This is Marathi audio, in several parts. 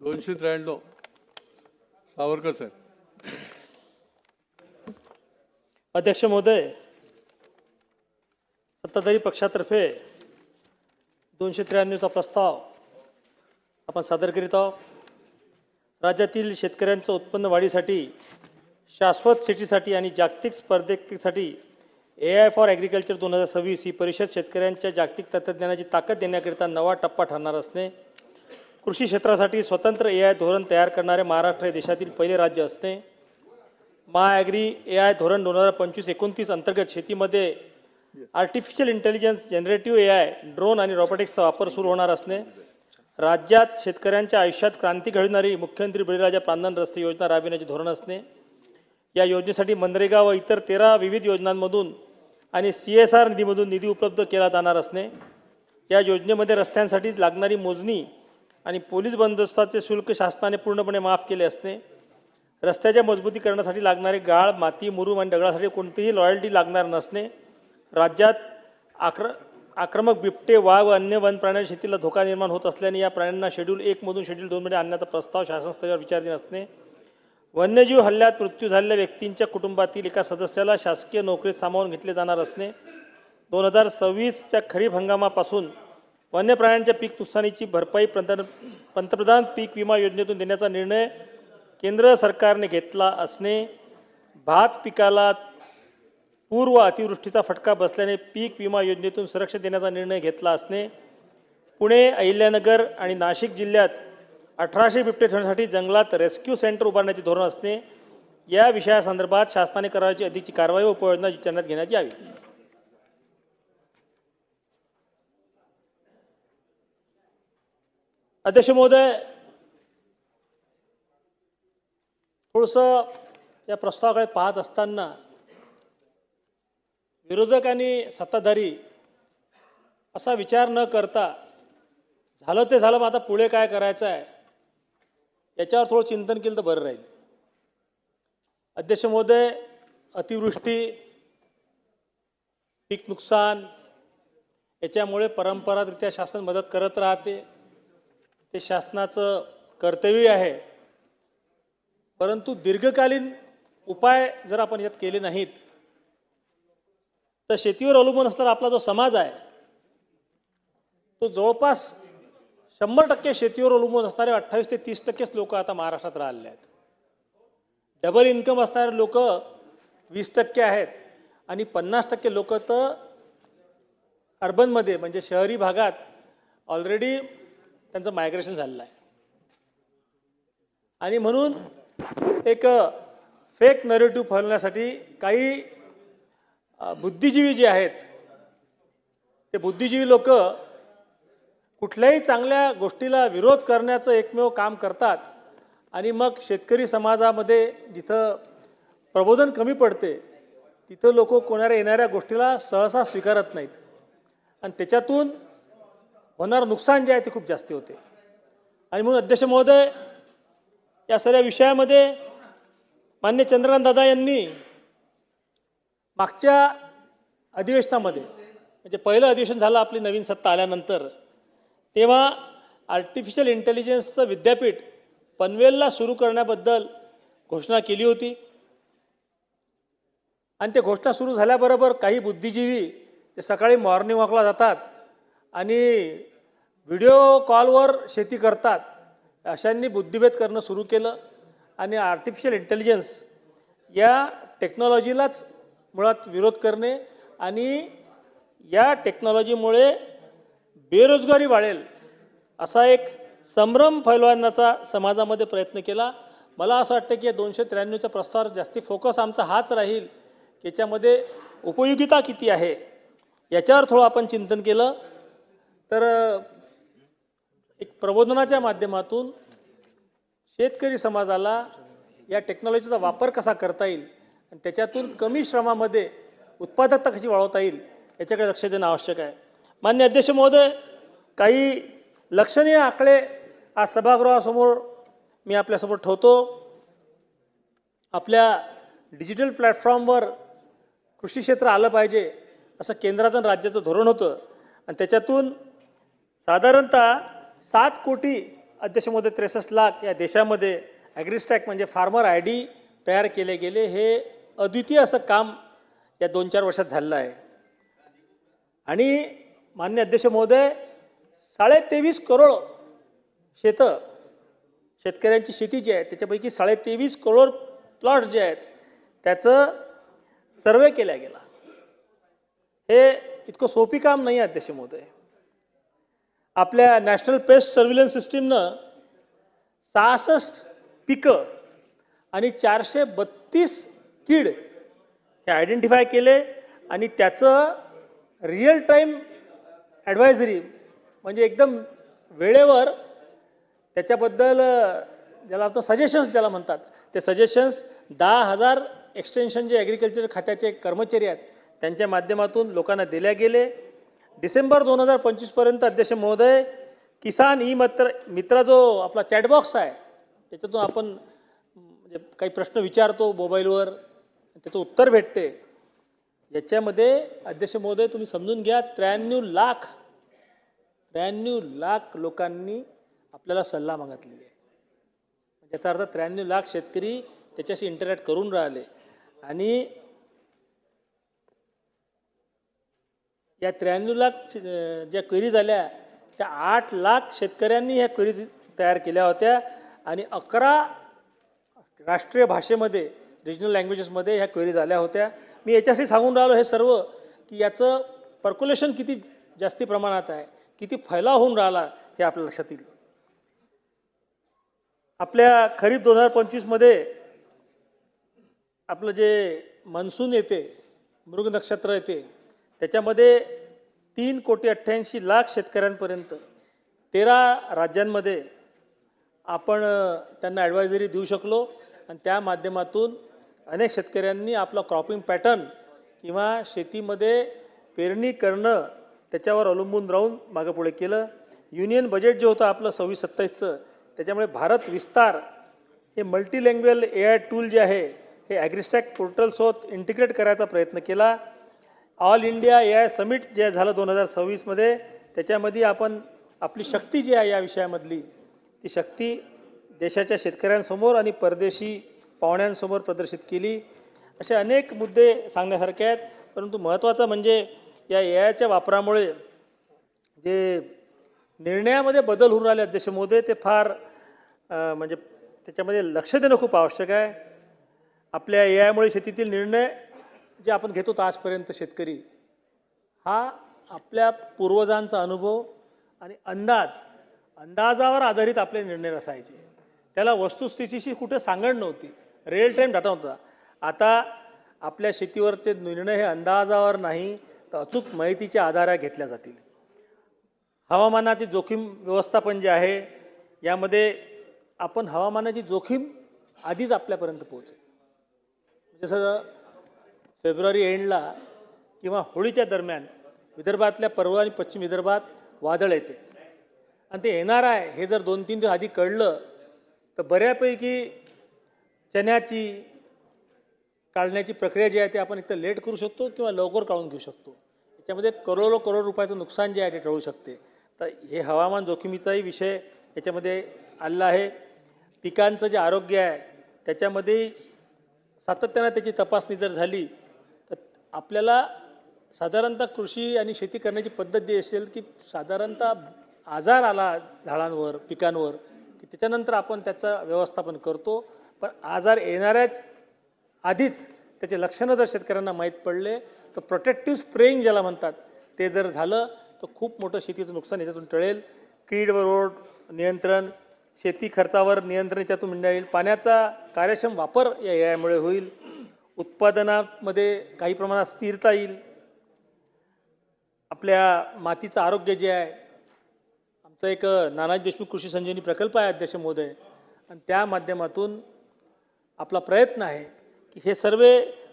293 सावरकर साहेब. अध्यक्ष महोदय, सत्ताधारी पक्षातर्फे 293चा प्रस्ताव आपण सादर करीत आहोत. राज्यातील शेतकऱ्यांचं उत्पन्न वाढीसाठी, शाश्वत शेतीसाठी आणि जागतिक स्पर्धेसाठी AI फॉर ॲग्रिकल्चर 2026 ही परिषद शेतकऱ्यांच्या जागतिक तंत्रज्ञानाची ताकद देण्याकरिता नवा टप्पा ठरणार असणे, कृषी क्षेत्रासाठी स्वतंत्र AI धोरण तयार करणारे महाराष्ट्र हे देशातील पहिले राज्य असणे, महाॲग्री AI धोरण 2025-29 अंतर्गत शेतीमध्ये artificial intelligence, generative AI, drone आणि रोबोटिक्सचा वापर सुरू होणार असणे, राज्यात शेतकऱ्यांच्या आयुष्यात क्रांती घडवणारी मुख्यमंत्री बळीराजा प्रांजन रस्ते योजना राबविण्याचे धोरण असणे, या योजनेसाठी मनरेगा व इतर 13 विविध योजनांमधून आणि CSR निधीमधून निधी उपलब्ध केला जाणार असणे, या योजनेमध्ये रस्त्यांसाठी लागणारी मोजणी आणि पोलीस बंदोबस्ताचे शुल्क शासनाने पूर्णपणे माफ केले असणे, रस्त्याच्या मजबूतीकरणासाठी लागणारे गाळ, माती, मुरुम आणि दगडासाठी कोणतीही रॉयल्टी लागणार नसणे, राज्यात आक्रमक बिबटे, वाघ व अन्य वन प्राण्यांच्या शेतीला धोका निर्माण होत असल्याने या प्राण्यांना शेड्यूल 1 मधून शेड्यूल 2 मध्ये आणण्याचा प्रस्ताव शासन स्तरावर विचाराधीन असणे, वन्यजीव हल्ल्यात मृत्यू झालेल्या व्यक्तींच्या कुटुंबातील एका सदस्याला शासकीय नोकरीत सामावून घेतले जाणार असणे, 2026च्या खरीप हंगामापासून वन्य प्राण्यांच्या पीक नुकसानीची भरपाई पंतप्रधान पीक विमा योजनेतून देण्याचा निर्णय केंद्र सरकारने घेतला असणे, भात पिकाला पूर व अतिवृष्टीचा फटका बसल्याने पीक विमा योजनेतून सुरक्षा देण्याचा निर्णय घेतला असणे, पुणे, अहिल्यानगर आणि नाशिक जिल्ह्यात 1800 बिबटे ठेवण्यासाठी जंगलात रेस्क्यू सेंटर उभारण्याचे धोरण असणे, या विषयासंदर्भात शासनाने करायची अधिकची कारवाई व उपाययोजना विचारण्यात घेण्यात यावी. अध्यक्ष महोदय, थोडंसं या प्रस्तावाकडे पाहत असताना विरोधक आणि सत्ताधारी असा विचार न करता झालं ते झालं, मग आता पुढे काय करायचं आहे याच्यावर थोडं चिंतन केलं तर बरं राहील. अध्यक्ष महोदय, अतिवृष्टी, पीक नुकसान याच्यामुळे परंपरागतरित्या शासन मदत करत राहते, ते शासनाचं कर्तव्य आहे. परंतु दीर्घकालीन उपाय जर आपण यात केले नाहीत तर शेतीवर अवलंबून असणारा आपला जो समाज आहे तो जवळपास 100% शेतीवर अवलंबून असणारे 28 ते 30% लोक आता महाराष्ट्रात राहिलेले आहेत. डबल इन्कम असणारे लोक 20% आहेत आणि 50% लोक तर अर्बनमध्ये म्हणजे शहरी भागात ऑलरेडी त्यांचं मायग्रेशन झालेलं आहे. आणि म्हणून एक फेक नरेटिव्ह फैलवण्यासाठी काही बुद्धिजीवी जे आहेत ते बुद्धिजीवी लोक कुठल्याही चांगल्या गोष्टीला विरोध करण्याचं एकमेव काम करतात आणि मग शेतकरी समाजामध्ये जिथं प्रबोधन कमी पडते तिथं लोक कोणाला येणाऱ्या गोष्टीला सहसा स्वीकारत नाहीत आणि त्याच्यातून होणारं नुकसान जे आहे ते खूप जास्त होते. आणि म्हणून अध्यक्ष महोदय, या सगळ्या विषयामध्ये माननीय चंद्रकांत दादा यांनी मागच्या अधिवेशनामध्ये म्हणजे पहिलं अधिवेशन झालं आपली नवीन सत्ता आल्यानंतर, तेव्हा आर्टिफिशियल इंटेलिजन्सचं विद्यापीठ पनवेलला सुरू करण्याबद्दल घोषणा केली होती. आणि ते घोषणा सुरू झाल्याबरोबर काही बुद्धिजीवी ते सकाळी मॉर्निंग वॉकला जातात आणि व्हिडिओ कॉलवर शेती करतात, अशांनी बुद्धिभेद करणं सुरू केलं आणि आर्टिफिशियल इंटेलिजन्स या टेक्नॉलॉजीलाच मुळात विरोध करणे आणि या टेक्नॉलॉजीमुळे बेरोजगारी वाढेल असा एक संभ्रम फैलवण्याचा समाजामध्ये प्रयत्न केला. मला असं वाटतं की या 293च्या प्रस्तावावर जास्ती फोकस आमचा हाच राहील की याच्यामध्ये उपयोगिता किती आहे याच्यावर थोडं आपण चिंतन केलं तर एक प्रबोधनाच्या माध्यमातून शेतकरी समाजाला या टेक्नॉलॉजीचा वापर कसा करता येईल आणि त्याच्यातून कमी श्रमामध्ये उत्पादकता कशी वाढवता येईल याच्याकडे लक्ष देणं आवश्यक आहे. माननीय अध्यक्ष महोदय, काही लक्षणीय आकडे आज सभागृहासमोर मी आपल्यासमोर ठेवतो. आपल्या डिजिटल प्लॅटफॉर्मवर कृषी क्षेत्र आलं पाहिजे असं केंद्राचं आणि राज्याचं धोरण होतं आणि त्याच्यातून साधारणतः 7 कोटी अध्यक्ष महोदय 63 लाख या देशामध्ये ॲग्रिस्टॅक म्हणजे फार्मर आय डी तयार केले गेले. हे अद्वितीय असं काम या 2-4 वर्षात झालेलं आहे. आणि माननीय अध्यक्ष महोदय 23.5 करोड शेतकऱ्यांची शेती जी आहे त्याच्यापैकी 23.5 करोड प्लॉट्स जे आहेत त्याचं सर्वे केला गेला. हे इतकं सोपी काम नाही आहे अध्यक्ष महोदय. आपल्या नॅशनल पेस्ट सर्व्हिलन्स सिस्टीमनं 66 पिकं आणि 432 कीड हे आयडेंटिफाय केले आणि त्याचं रिअल टाईम ॲडवायझरी म्हणजे एकदम वेळेवर त्याच्याबद्दल ज्याला आपण सजेशन्स ज्याला म्हणतात ते सजेशन्स 10,000 एक्सटेन्शन जे ॲग्रिकल्चर खात्याचे कर्मचारी आहेत त्यांच्या माध्यमातून लोकांना दिल्या गेले. डिसेंबर 2025पर्यंत अध्यक्ष महोदय किसान ई मित्र जो आपला चॅटबॉक्स आहे त्याच्यातून आपण म्हणजे काही प्रश्न विचारतो मोबाईलवर त्याचं उत्तर भेटते. याच्यामध्ये अध्यक्ष महोदय तुम्ही समजून घ्या 93 लाख लोकांनी आपल्याला सल्ला मागितलेली आहे. याचा अर्थ 93 लाख शेतकरी त्याच्याशी इंटरॅक्ट करून राहिले. आणि या 93 लाख ज्या क्वेरीज आल्या त्या 8 लाख शेतकऱ्यांनी ह्या क्वेरीज तयार केल्या होत्या आणि 11 राष्ट्रीय भाषेमध्ये रिजनल लँग्वेजेसमध्ये ह्या क्वेरीज आल्या होत्या. मी याच्यासाठी सांगून राहिलो हे सर्व की याचं पर्क्युलेशन किती जास्ती प्रमाणात आहे, किती फैलाव होऊन राहिला हे आपल्या लक्षात येईल. आपल्या खरीप 2025मध्ये आपलं जे मान्सून येते मृग नक्षत्र येते त्याच्यामध्ये 3,88,00,000 शेतकऱ्यांपर्यंत 13 राज्यांमध्ये आपण त्यांना ॲडवायझरी देऊ शकलो आणि त्या माध्यमातून अनेक शेतकऱ्यांनी आपला क्रॉपिंग पॅटर्न किंवा शेतीमध्ये पेरणी करणं त्याच्यावर अवलंबून राहून मागं पुढे केलं. युनियन बजेट जे होतं आपलं 26-27चं त्याच्यामुळे भारत विस्तार हे मल्टीलँग्वेज AI टूल जे आहे हे ॲग्रिस्टॅक पोर्टलसोबत इंटिग्रेट करायचा प्रयत्न केला. ऑल इंडिया AI समिट जे झालं 2026मध्ये त्याच्यामध्ये आपण आपली शक्ती जी आहे या विषयामधली ती शक्ती देशाच्या शेतकऱ्यांसमोर आणि परदेशी पाहुण्यांसमोर प्रदर्शित केली. असे अनेक मुद्दे सांगण्यासारखे आहेत. परंतु महत्त्वाचं म्हणजे या AIच्या वापरामुळे जे निर्णयामध्ये बदल होऊन राहिले अध्यक्ष महोदय ते फार म्हणजे त्याच्यामध्ये लक्ष देणं खूप आवश्यक आहे. आपल्या AIमुळे शेतीतील निर्णय जे आपण घेतो आजपर्यंत शेतकरी हा आपल्या पूर्वजांचा अनुभव आणि अंदाजावर आधारित आपले निर्णय असायचे. त्याला वस्तुस्थितीशी कुठे सांगड नव्हती, रिअल टाईम डाटा होता. आता आपल्या शेतीवरचे निर्णय हे अंदाजावर नाही तर अचूक माहितीच्या आधारे घेतल्या जातील. हवामानाची जोखीम व्यवस्थापन जे आहे यामध्ये आपण हवामानाची जोखीम आधीच आपल्यापर्यंत पोहोचेल. जसं फेब्रुवारी एंडला किंवा होळीच्या दरम्यान विदर्भातल्या पूर्व आणि पश्चिम विदर्भात वादळ येते आणि ते येणार आहे हे जर 2-3 दिवस आधी कळलं तर बऱ्यापैकी चण्याची काढण्याची प्रक्रिया जी आहे ती आपण एकतर लेट करू शकतो किंवा लवकर काढून घेऊ शकतो. याच्यामध्ये करोड रुपयाचं नुकसान जे आहे ते टळू शकते. तर हे हवामान जोखमीचाही विषय याच्यामध्ये आलेला आहे. पिकांचं जे आरोग्य आहे त्याच्यामध्ये सातत्यानं त्याची तपासणी जर झाली तर आपल्याला साधारणतः कृषी आणि शेती करण्याची पद्धत जी असेल की साधारणतः आजार आला झाडांवर पिकांवर की त्याच्यानंतर आपण त्याचं व्यवस्थापन करतो. पण आजार येणाऱ्याच आधीच त्याचे लक्षणं जर शेतकऱ्यांना माहीत पडले तर प्रोटेक्टिव्ह स्प्रेइंग ज्याला म्हणतात ते जर झालं तर खूप मोठं शेतीचं नुकसान याच्यातून टळेल. कीडवर नियंत्रण, शेती खर्चावर नियंत्रण याच्यातून मिळणार येईल. पाण्याचा कार्यक्षम वापर या यामुळे होईल. उत्पादनामध्ये काही प्रमाणात स्थिरता येईल. आपल्या मातीचं आरोग्य जे आहे आमचा एक नानाजी देशमुख कृषी संजीवनी प्रकल्प आहे अध्यक्ष महोदय आणि त्या माध्यमातून आपला प्रयत्न आहे की हे सर्व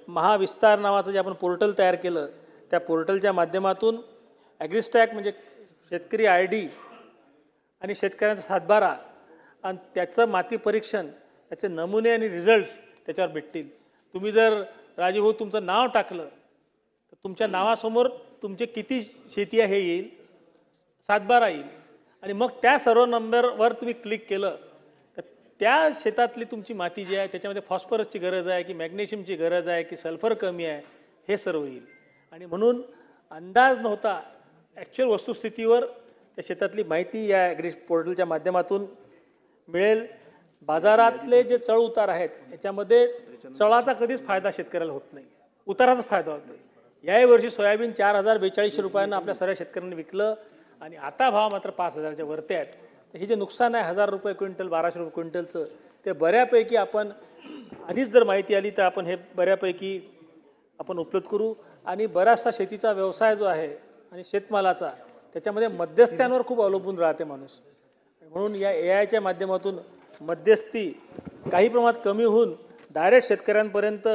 महाविस्तार नावाचं जे आपण पोर्टल तयार केलं त्या पोर्टलच्या माध्यमातून ॲग्रिस्टॅक म्हणजे शेतकरी ID आणि शेतकऱ्यांचा सातबारा आणि त्याचं माती परीक्षण त्याचे नमुने आणि रिझल्ट्स त्याच्यावर भेटतील. तुम्ही जर राजीभाऊ तुमचं नाव टाकलं तर तुमच्या नावासमोर तुमचे किती शेती आहे हे येईल, सातबारा येईल आणि मग त्या सर्व नंबरवर तुम्ही क्लिक केलं तर त्या शेतातली तुमची माती जी आहे त्याच्यामध्ये फॉस्फरसची गरज आहे की मॅग्नेशियमची गरज आहे की सल्फर कमी आहे हे सर्व येईल. आणि म्हणून अंदाज नव्हता ॲक्च्युअल वस्तुस्थितीवर त्या शेतातली माहिती या ॲग्री पोर्टलच्या माध्यमातून मिळेल. बाजारातले जे चढ उतार आहेत याच्यामध्ये चढाचा कधीच फायदा शेतकऱ्याला होत नाही, उताराचा फायदा होत नाही. याही वर्षी सोयाबीन 4,042 रुपयांना आपल्या सर्व शेतकऱ्यांनी विकलं आणि आता भाव मात्र 5,000च्या वरती आहेत. तर हे जे नुकसान आहे 1,000 रुपये क्विंटल 1,200 रुपये क्विंटलचं ते बऱ्यापैकी आपण आधीच जर माहिती आली तर आपण हे बऱ्यापैकी आपण उपलब्ध करू. आणि बराचसा शेतीचा व्यवसाय जो आहे आणि शेतमालाचा त्याच्यामध्ये मध्यस्थ्यांवर खूप अवलंबून राहते माणूस. म्हणून या AIच्या माध्यमातून मध्यस्थी काही प्रमाणात कमी होऊन डायरेक्ट शेतकऱ्यांपर्यंत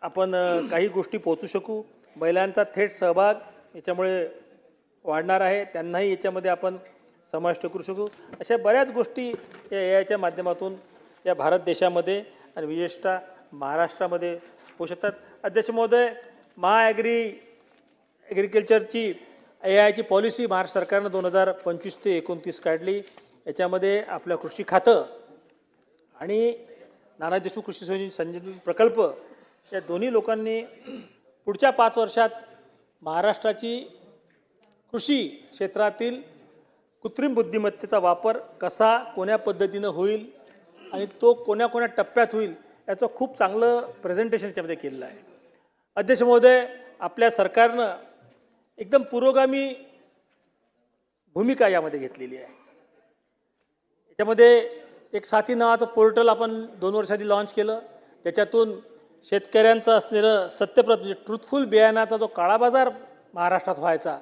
आपण काही गोष्टी पोचू शकू. महिलांचा थेट सहभाग याच्यामुळे वाढणार आहे, त्यांनाही याच्यामध्ये आपण समाविष्ट करू शकू. अशा बऱ्याच गोष्टी या AIच्या माध्यमातून या भारत देशामध्ये आणि विशेषतः महाराष्ट्रामध्ये होऊ शकतात. अध्यक्ष महोदय, ॲग्रिकल्चरची AIची पॉलिसी महाराष्ट्र सरकारनं 2025 ते 29 काढली. याच्यामध्ये आपलं कृषी खातं आणि नाना देशमुख कृषी संजीवनी प्रकल्प या दोन्ही लोकांनी पुढच्या 5 वर्षात महाराष्ट्राची कृषी क्षेत्रातील कृत्रिम बुद्धिमत्तेचा वापर कसा कोण्या पद्धतीनं होईल आणि तो कोण्या टप्प्यात होईल याचं खूप चांगलं प्रेझेंटेशन याच्यामध्ये केलेलं आहे. अध्यक्ष महोदय, आपल्या सरकारनं एकदम पुरोगामी भूमिका यामध्ये घेतलेली आहे. याच्यामध्ये एक साथी नावाचं पोर्टल आपण 2 वर्षांनी लॉन्च केलं. त्याच्यातून शेतकऱ्यांचं असलेलं सत्यप्रत म्हणजे ट्रूथफुल बियाणाचा जो काळाबाजार महाराष्ट्रात व्हायचा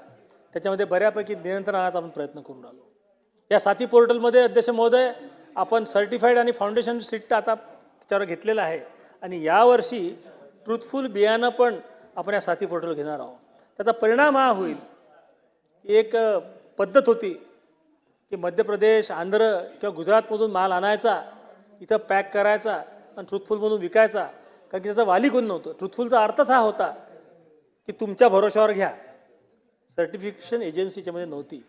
त्याच्यामध्ये बऱ्यापैकी नियंत्रण आणण्याचा आपण प्रयत्न करून आलो. या साथी पोर्टलमध्ये अध्यक्ष महोदय आपण सर्टिफाईड आणि फाउंडेशन सीट आता त्याच्यावर घेतलेलं आहे आणि यावर्षी ट्रूथफुल बियाणं पण आपण या साथी पोर्टल घेणार आहोत. त्याचा परिणाम हा होईल की एक पद्धत होती की मध्य प्रदेश, आंध्र किंवा गुजरातमधून माल आणायचा, इथं पॅक करायचा आणि ट्रूथफुलमधून विकायचा, कारण की त्याचा वाली कोण नव्हतं. ट्रूथफुलचा अर्थच हा होता की तुमच्या भरोशावर घ्या. सर्टिफिकेशन एजन्सीच्यामध्ये नव्हती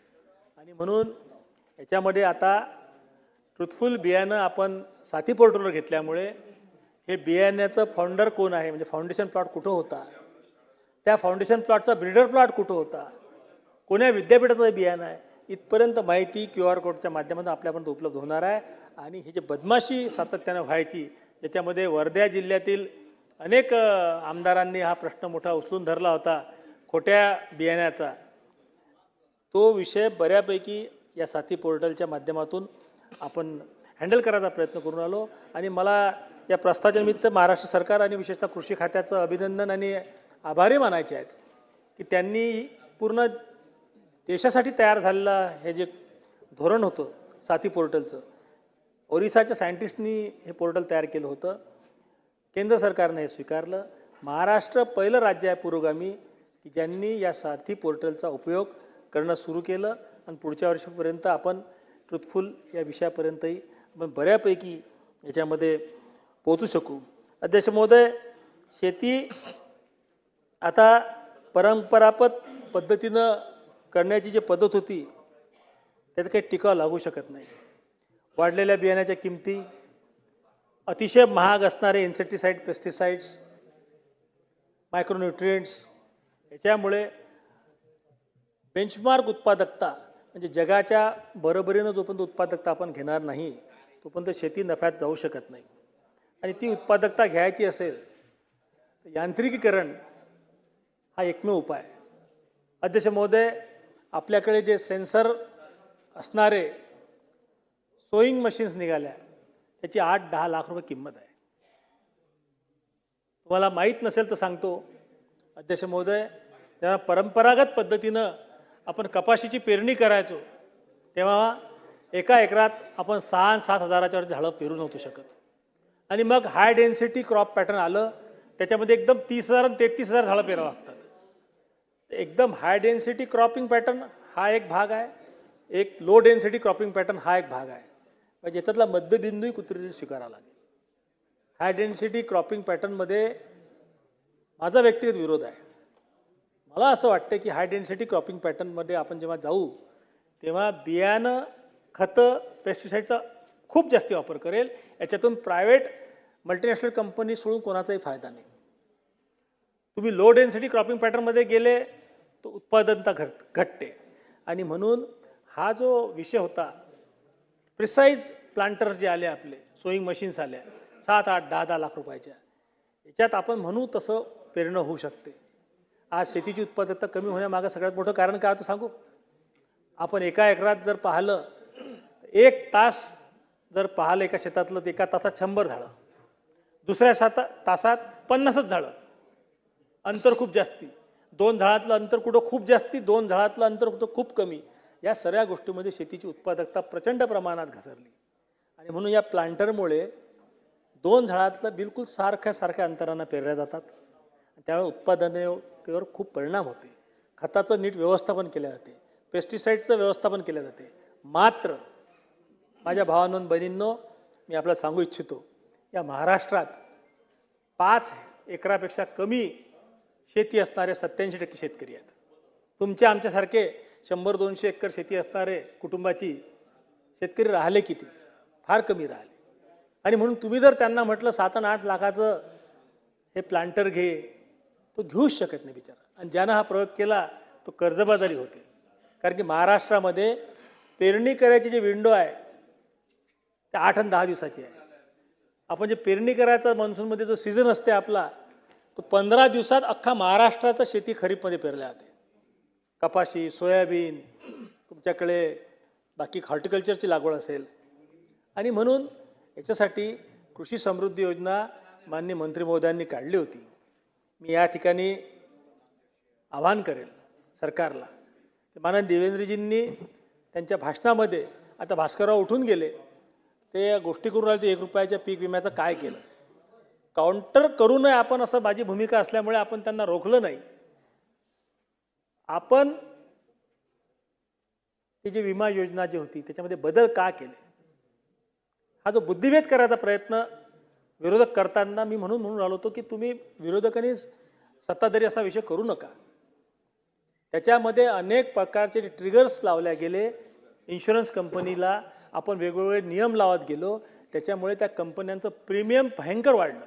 आणि म्हणून याच्यामध्ये आता ट्रूथफुल बियाणं आपण साथी पोर्टलवर घेतल्यामुळे हे बियाण्याचं फाउंडर कोण आहे म्हणजे फाउंडेशन प्लॉट कुठं होता, त्या फाउंडेशन प्लॉटचा ब्रीडर प्लॉट कुठं होता, कोण्या विद्यापीठाचं बियाणं आहे, इथपर्यंत माहिती QR कोडच्या माध्यमातून आपल्यापर्यंत उपलब्ध होणार आहे. आणि ही जी बदमाशी सातत्यानं व्हायची ज्याच्यामध्ये वर्धा जिल्ह्यातील अनेक आमदारांनी हा प्रश्न मोठा उचलून धरला होता खोट्या बियाण्याचा, तो विषय बऱ्यापैकी या साथी पोर्टलच्या माध्यमातून आपण हँडल करायचा प्रयत्न करून आलो. आणि मला या प्रस्तावाच्या निमित्त महाराष्ट्र सरकार आणि विशेषतः कृषी खात्याचं अभिनंदन आणि आभारी मानायचे आहेत की त्यांनी पूर्ण देशासाठी तयार झालेलं हे जे धोरण होतं साथी पोर्टलचं, ओरिसाच्या सायंटिस्टनी हे पोर्टल तयार केलं होतं. केंद्र सरकारने हे स्वीकारलं. महाराष्ट्र पहिलं राज्य आहे पुरोगामी की ज्यांनी या साथी पोर्टलचा उपयोग करणं सुरू केलं आणि पुढच्या वर्षापर्यंत आपण ट्रूथफुल या विषयापर्यंतही आपण बऱ्यापैकी याच्यामध्ये पोहोचू शकू. अध्यक्ष महोदय, शेती आता परंपरागत पद्धतीनं करण्याची जी पद्धत होती त्यात काही टिकाव लागू शकत नाही. वाढलेल्या बियाण्याच्या किमती, अतिशय महाग असणारे इन्सेक्टिसाइड, पेस्टिसाइड्स, मायक्रोन्युट्रिएंट्स याच्यामुळे बेंचमार्क उत्पादकता म्हणजे जगाच्या बरोबरीनं जोपर्यंत उत्पादकता आपण घेणार नाही तोपर्यंत शेती नफ्यात जाऊ शकत नाही. आणि ती उत्पादकता घ्यायची असेल तर यांत्रिकीकरण हा एकमेव उपाय. अध्यक्ष महोदय, आपल्याकडे जे सेन्सर असणारे सोईंग मशीन्स निघाल्या त्याची 8-10 लाख रुपये किंमत आहे. तुम्हाला माहीत नसेल तर सांगतो अध्यक्ष महोदय, तेव्हा परंपरागत पद्धतीनं आपण कपाशीची पेरणी करायचो तेव्हा एका एकरात आपण 6-7 हजाराच्या वर झाडं पेरू नव्हतो शकत. आणि मग हाय डेन्सिटी क्रॉप पॅटर्न आलं, त्याच्यामध्ये एकदम 30,000 आणि 33,000 झाडं पेरावं लागतात. एकदम हाय डेन्सिटी क्रॉपिंग पॅटर्न हा एक भाग आहे, एक लो डेन्सिटी क्रॉपिंग पॅटर्न हा एक भाग आहे. म्हणजे याच्यातला मध्यबिंदूही कुत्रीने स्वीकारावा लागेल. हाय डेन्सिटी क्रॉपिंग पॅटर्नमध्ये माझा व्यक्तिगत विरोध आहे. मला असं वाटतं की हाय डेन्सिटी क्रॉपिंग पॅटर्नमध्ये आपण जेव्हा जाऊ तेव्हा बियाणं, खतं, पेस्टिसाईडचा खूप जास्ती वापर करेल. याच्यातून प्रायव्हेट मल्टीनॅशनल कंपनी सोडून कोणाचाही फायदा नाही. तुम्ही लो डेन्सिटी क्रॉपिंग पॅटर्नमध्ये गेले तर उत्पादनता घटते. आणि म्हणून हा जो विषय होता, प्रिसाईज प्लांटर्स जे आले, आपले सोईंग मशीन्स आल्या 7, 8, 10 लाख रुपयाच्या, याच्यात आपण म्हणू तसं पेरणं होऊ शकते. आज शेतीची उत्पादकता कमी होण्यामागं सगळ्यात मोठं कारण काय होतं सांगू? आपण एका एकरात जर पाहिलं, 1 तास जर पाहिलं एका शेतातलं, तर एका तासात 100 झाडं, दुसऱ्या तासात 50च झाडं. अंतर खूप जास्ती. 2 झाडातलं अंतर कुठं खूप जास्ती, 2 झाडातलं अंतर कुठं खूप कमी. या सगळ्या गोष्टीमध्ये शेतीची उत्पादकता प्रचंड प्रमाणात घसरली. आणि म्हणून या प्लांटरमुळे 2 झाडातलं बिलकुल सारख्या अंतरानं पेरल्या जातात. त्यामुळे उत्पादनावर खूप परिणाम होते. खताचं नीट व्यवस्थापन केलं जाते, पेस्टिसाईडचं व्यवस्थापन केलं जाते. मात्र माझ्या भावांनो बहिणींनो, मी आपल्याला सांगू इच्छितो, या महाराष्ट्रात 5 एकरापेक्षा कमी शेती असणारे 87% शेतकरी आहेत. तुमच्या आमच्यासारखे 100-200 एकर शेती असणारे कुटुंबाची शेतकरी राहिले किती? फार कमी राहिले. आणि म्हणून तुम्ही जर त्यांना म्हटलं 7 आणि 8 लाखाचं हे प्लांटर घे, तो घेऊच शकत नाही बिचारा. आणि ज्यानं हा प्रयोग केला तो कर्जबाजारी होते. कारण की महाराष्ट्रामध्ये पेरणी करायची जे विंडो आहे ते 8 आणि 10 दिवसाची आहे. आपण जे पेरणी करायचा मान्सूनमध्ये जो सीझन असते आपला, तो 15 दिवसात अख्खा महाराष्ट्राचा शेती खरीपमध्ये पेरल्या जाते. कपाशी, सोयाबीन, तुमच्याकडे बाकी हॉर्टिकल्चरची लागवड असेल. आणि म्हणून याच्यासाठी कृषी समृद्धी योजना माननीय मंत्री महोदयांनी काढली होती. मी या ठिकाणी आवाहन करेल सरकारला. माननीय देवेंद्रजींनी त्यांच्या भाषणामध्ये, आता भास्करराव उठून गेले, ते गोष्टी करून राहिले, 1 रुपयाच्या पीक विम्याचं काय केलं. काउंटर करू नये आपण असं माझी भूमिका असल्यामुळे आपण त्यांना रोखलं नाही. आपण ती जी विमा योजना जी होती त्याच्यामध्ये बदल का केले, हा जो बुद्धिभेद करायचा प्रयत्न विरोधक करताना मी म्हणून राहिलो होतो की तुम्ही विरोधकांनी सत्ताधारी असा विषय करू नका. त्याच्यामध्ये अनेक प्रकारचे ट्रिगर्स लावल्या गेले. इन्शुरन्स कंपनीला आपण वेगवेगळे नियम लावत गेलो. त्याच्यामुळे त्या कंपन्यांचं प्रीमियम भयंकर वाढलं.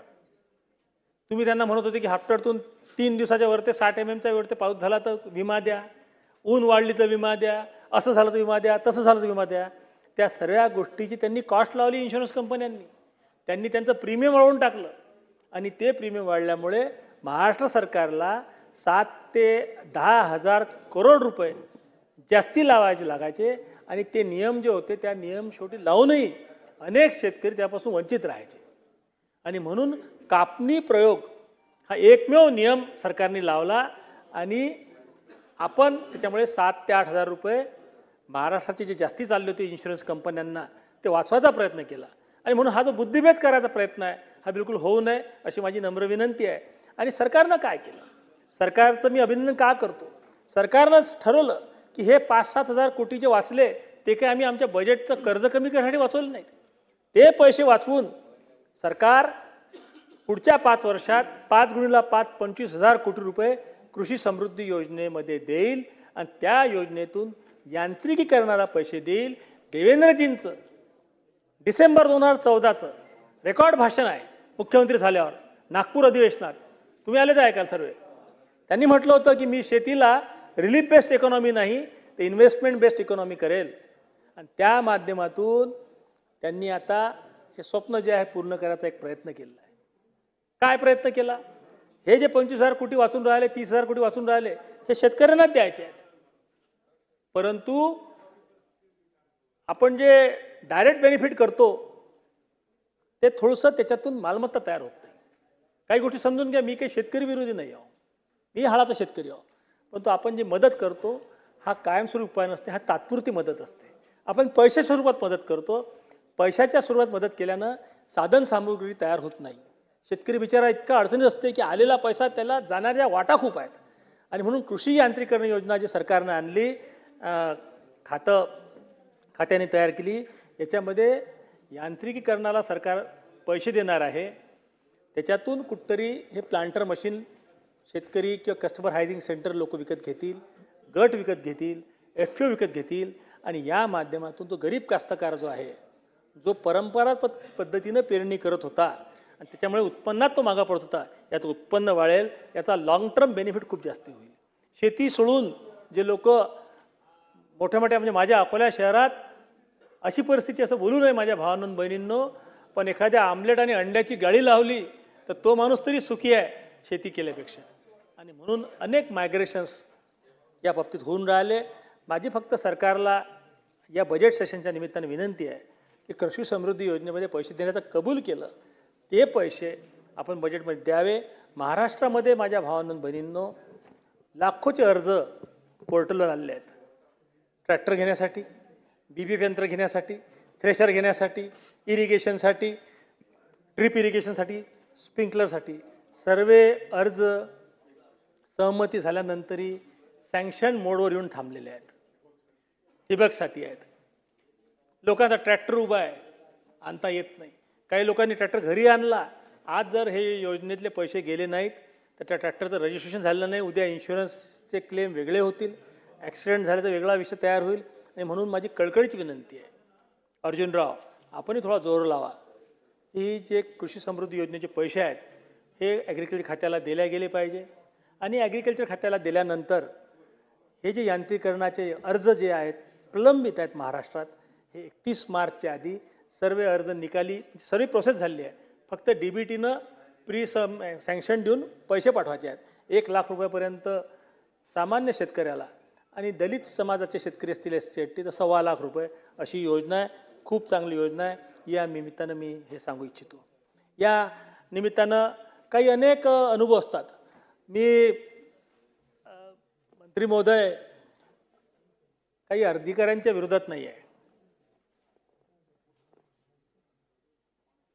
तुम्ही त्यांना म्हणत होते की हप्त्यातून 3 दिवसाच्या वर ते 60 mm च्या वर ते पाऊस झाला तर विमा द्या, ऊन वाढली तर विमा द्या, असं झालं तर विमा द्या, तसं झालं तर विमा द्या. त्या सर्व गोष्टीची त्यांनी कॉस्ट लावली इन्शुरन्स कंपन्यांनी. त्यांनी त्यांचं प्रीमियम वाढवून टाकलं. आणि ते प्रीमियम वाढल्यामुळे महाराष्ट्र सरकारला 7 ते 10 हजार करोड रुपये जास्ती लागायचे. आणि ते नियम जे होते त्या नियम शेवटी लावूनही अनेक शेतकरी त्यापासून वंचित राहायचे. आणि म्हणून कापणी प्रयोग हा एकमेव नियम सरकारने लावला. आणि आपण त्याच्यामुळे 7 ते 8 हजार रुपये महाराष्ट्राचे जे जास्ती चालले होते इन्शुरन्स कंपन्यांना ते वाचवायचा प्रयत्न केला. आणि म्हणून हा जो बुद्धिभेद करायचा प्रयत्न आहे हा बिलकुल होऊ नये अशी माझी नम्र विनंती आहे. आणि सरकारनं काय केलं, सरकारचं मी अभिनंदन का करतो. सरकारनंच ठरवलं की हे 5-7 हजार कोटी जे वाचले ते काय आम्ही आमच्या बजेटचं कर्ज कमी करण्यासाठी वाचवलं नाही. ते पैसे वाचवून सरकार पुढच्या 5 वर्षात 5 × 5 25,000 कोटी रुपये कृषी समृद्धी योजनेमध्ये देईल. आणि त्या योजनेतून यांत्रिकीकरणाला पैसे देईल. देवेंद्रजींचं डिसेंबर 2014चं रेकॉर्ड भाषण आहे मुख्यमंत्री झाल्यावर नागपूर अधिवेशनात, तुम्ही आले तर ऐकाल सर्व. त्यांनी म्हटलं होतं की मी शेतीला रिलीफ बेस्ड इकॉनॉमी नाही ते इन्व्हेस्टमेंट बेस्ड इकॉनॉमी करेल. आणि त्या माध्यमातून त्यांनी आता हे स्वप्न जे आहे पूर्ण करायचा एक प्रयत्न केला आहे. काय प्रयत्न केला? हे जे 25,000 कोटी वाचून राहिले, 30,000 कोटी वाचून राहिले, हे शेतकऱ्यांनाच द्यायचे आहेत. परंतु आपण जे डायरेक्ट बेनिफिट करतो ते थोडंसं त्याच्यातून मालमत्ता तयार होत नाही. काही गोष्टी समजून घ्या, मी काही शेतकरी विरोधी नाही आहो, मी हाडाचा शेतकरी आहो. परंतु आपण जी मदत करतो हा कायमस्वरूपी उपाय नसते, हा तात्पुरती मदत असते. आपण पैशाच्या स्वरूपात मदत करतो. पैशाच्या स्वरूपात मदत केल्यानं साधन सामुग्री तयार होत नाही. शेतकरी बिचारा इतका अडचणीत असते की आलेला पैसा त्याला जाणाऱ्या वाटा खूप आहेत. आणि म्हणून कृषी यांत्रिकरण योजना जी सरकारनं आणली, खात्याने तयार केली, याच्यामध्ये यांत्रिकीकरणाला सरकार पैसे देणार आहे. त्याच्यातून कुठतरी हे प्लांटर मशीन शेतकरी किंवा कस्टमर हायजिंग सेंटर लोक विकत घेतील, गट विकत घेतील, FPO विकत घेतील. आणि या माध्यमातून तो गरीब कास्तकार जो आहे, जो परंपरागत पद्धतीनं पेरणी करत होता आणि त्याच्यामुळे उत्पन्नात तो मागा पडत होता, यात उत्पन्न वाढेल, याचा लॉंग टर्म बेनिफिट खूप जास्त होईल. शेती सोडून जे लोक मोठ्या मोठ्या म्हणजे माझ्या अकोला शहरात अशी परिस्थिती, असं बोलू नये माझ्या भावांनो आणि बहिणींनो, पण एखाद्या आमलेट आणि अंड्याची गाडी लावली तर तो माणूस तरी सुखी आहे शेती केल्यापेक्षा. आणि म्हणून अनेक मायग्रेशन्स या बाबतीत होऊन राहिले. माझी फक्त सरकारला या बजेट सेशनच्या निमित्ताने विनंती आहे की कृषी समृद्धी योजनेमध्ये पैसे देण्याचं कबूल केलं, ते पैसे आपण बजेटमध्ये द्यावे. महाराष्ट्रामध्ये माझ्या भावांनो बहिणींनो लाखोचे अर्ज पोर्टलवर आलेले आहेत. ट्रॅक्टर घेण्यासाठी, BBF यंत्र घेण्यासाठी, थ्रेशर घेण्यासाठी, इरिगेशनसाठी, ड्रिप इरिगेशनसाठी, स्प्रिंकलरसाठी सर्व अर्ज सहमती झाल्यानंतरही सँक्शन मोडवर येऊन थांबलेले आहेत. ठिबकसाठी आहेत. लोकांचा ट्रॅक्टर उभा आहे, आणता येत नाही. काही लोकांनी ट्रॅक्टर घरी आणला. आज जर हे योजनेतले पैसे गेले नाहीत तर त्या ट्रॅक्टरचं रजिस्ट्रेशन झालं नाही, उद्या इन्शुरन्सचे क्लेम वेगळे होतील, ॲक्सिडेंट झाले तर वेगळा विषय तयार होईल. आणि म्हणून माझी कळकळीची विनंती आहे, अर्जुनराव आपणही थोडा जोर लावा. ही जे कृषी समृद्धी योजनेचे पैसे आहेत हे ॲग्रिकल्चर खात्याला दिल्या गेले पाहिजे. आणि ॲग्रिकल्चर खात्याला दिल्यानंतर हे जे यांत्रिकरणाचे अर्ज जे आहेत प्रलंबित आहेत महाराष्ट्रात, हे 31 मार्चच्या आधी सर्व अर्ज निकाली, सर्व प्रोसेस झालेली आहे. फक्त DBTनं सँक्शन देऊन पैसे पाठवायचे आहेत. 1 लाख रुपयापर्यंत सामान्य शेतकऱ्याला आणि दलित समाजाचे शेतकरी असतील SC/ST तर 1.25 लाख रुपये अशी योजना आहे. खूप चांगली योजना आहे. या निमित्तानं मी हे सांगू इच्छितो. या निमित्तानं काही अनेक अनुभव असतात. मी मंत्री महोदय काही अधिकाऱ्यांच्या विरोधात नाही आहे.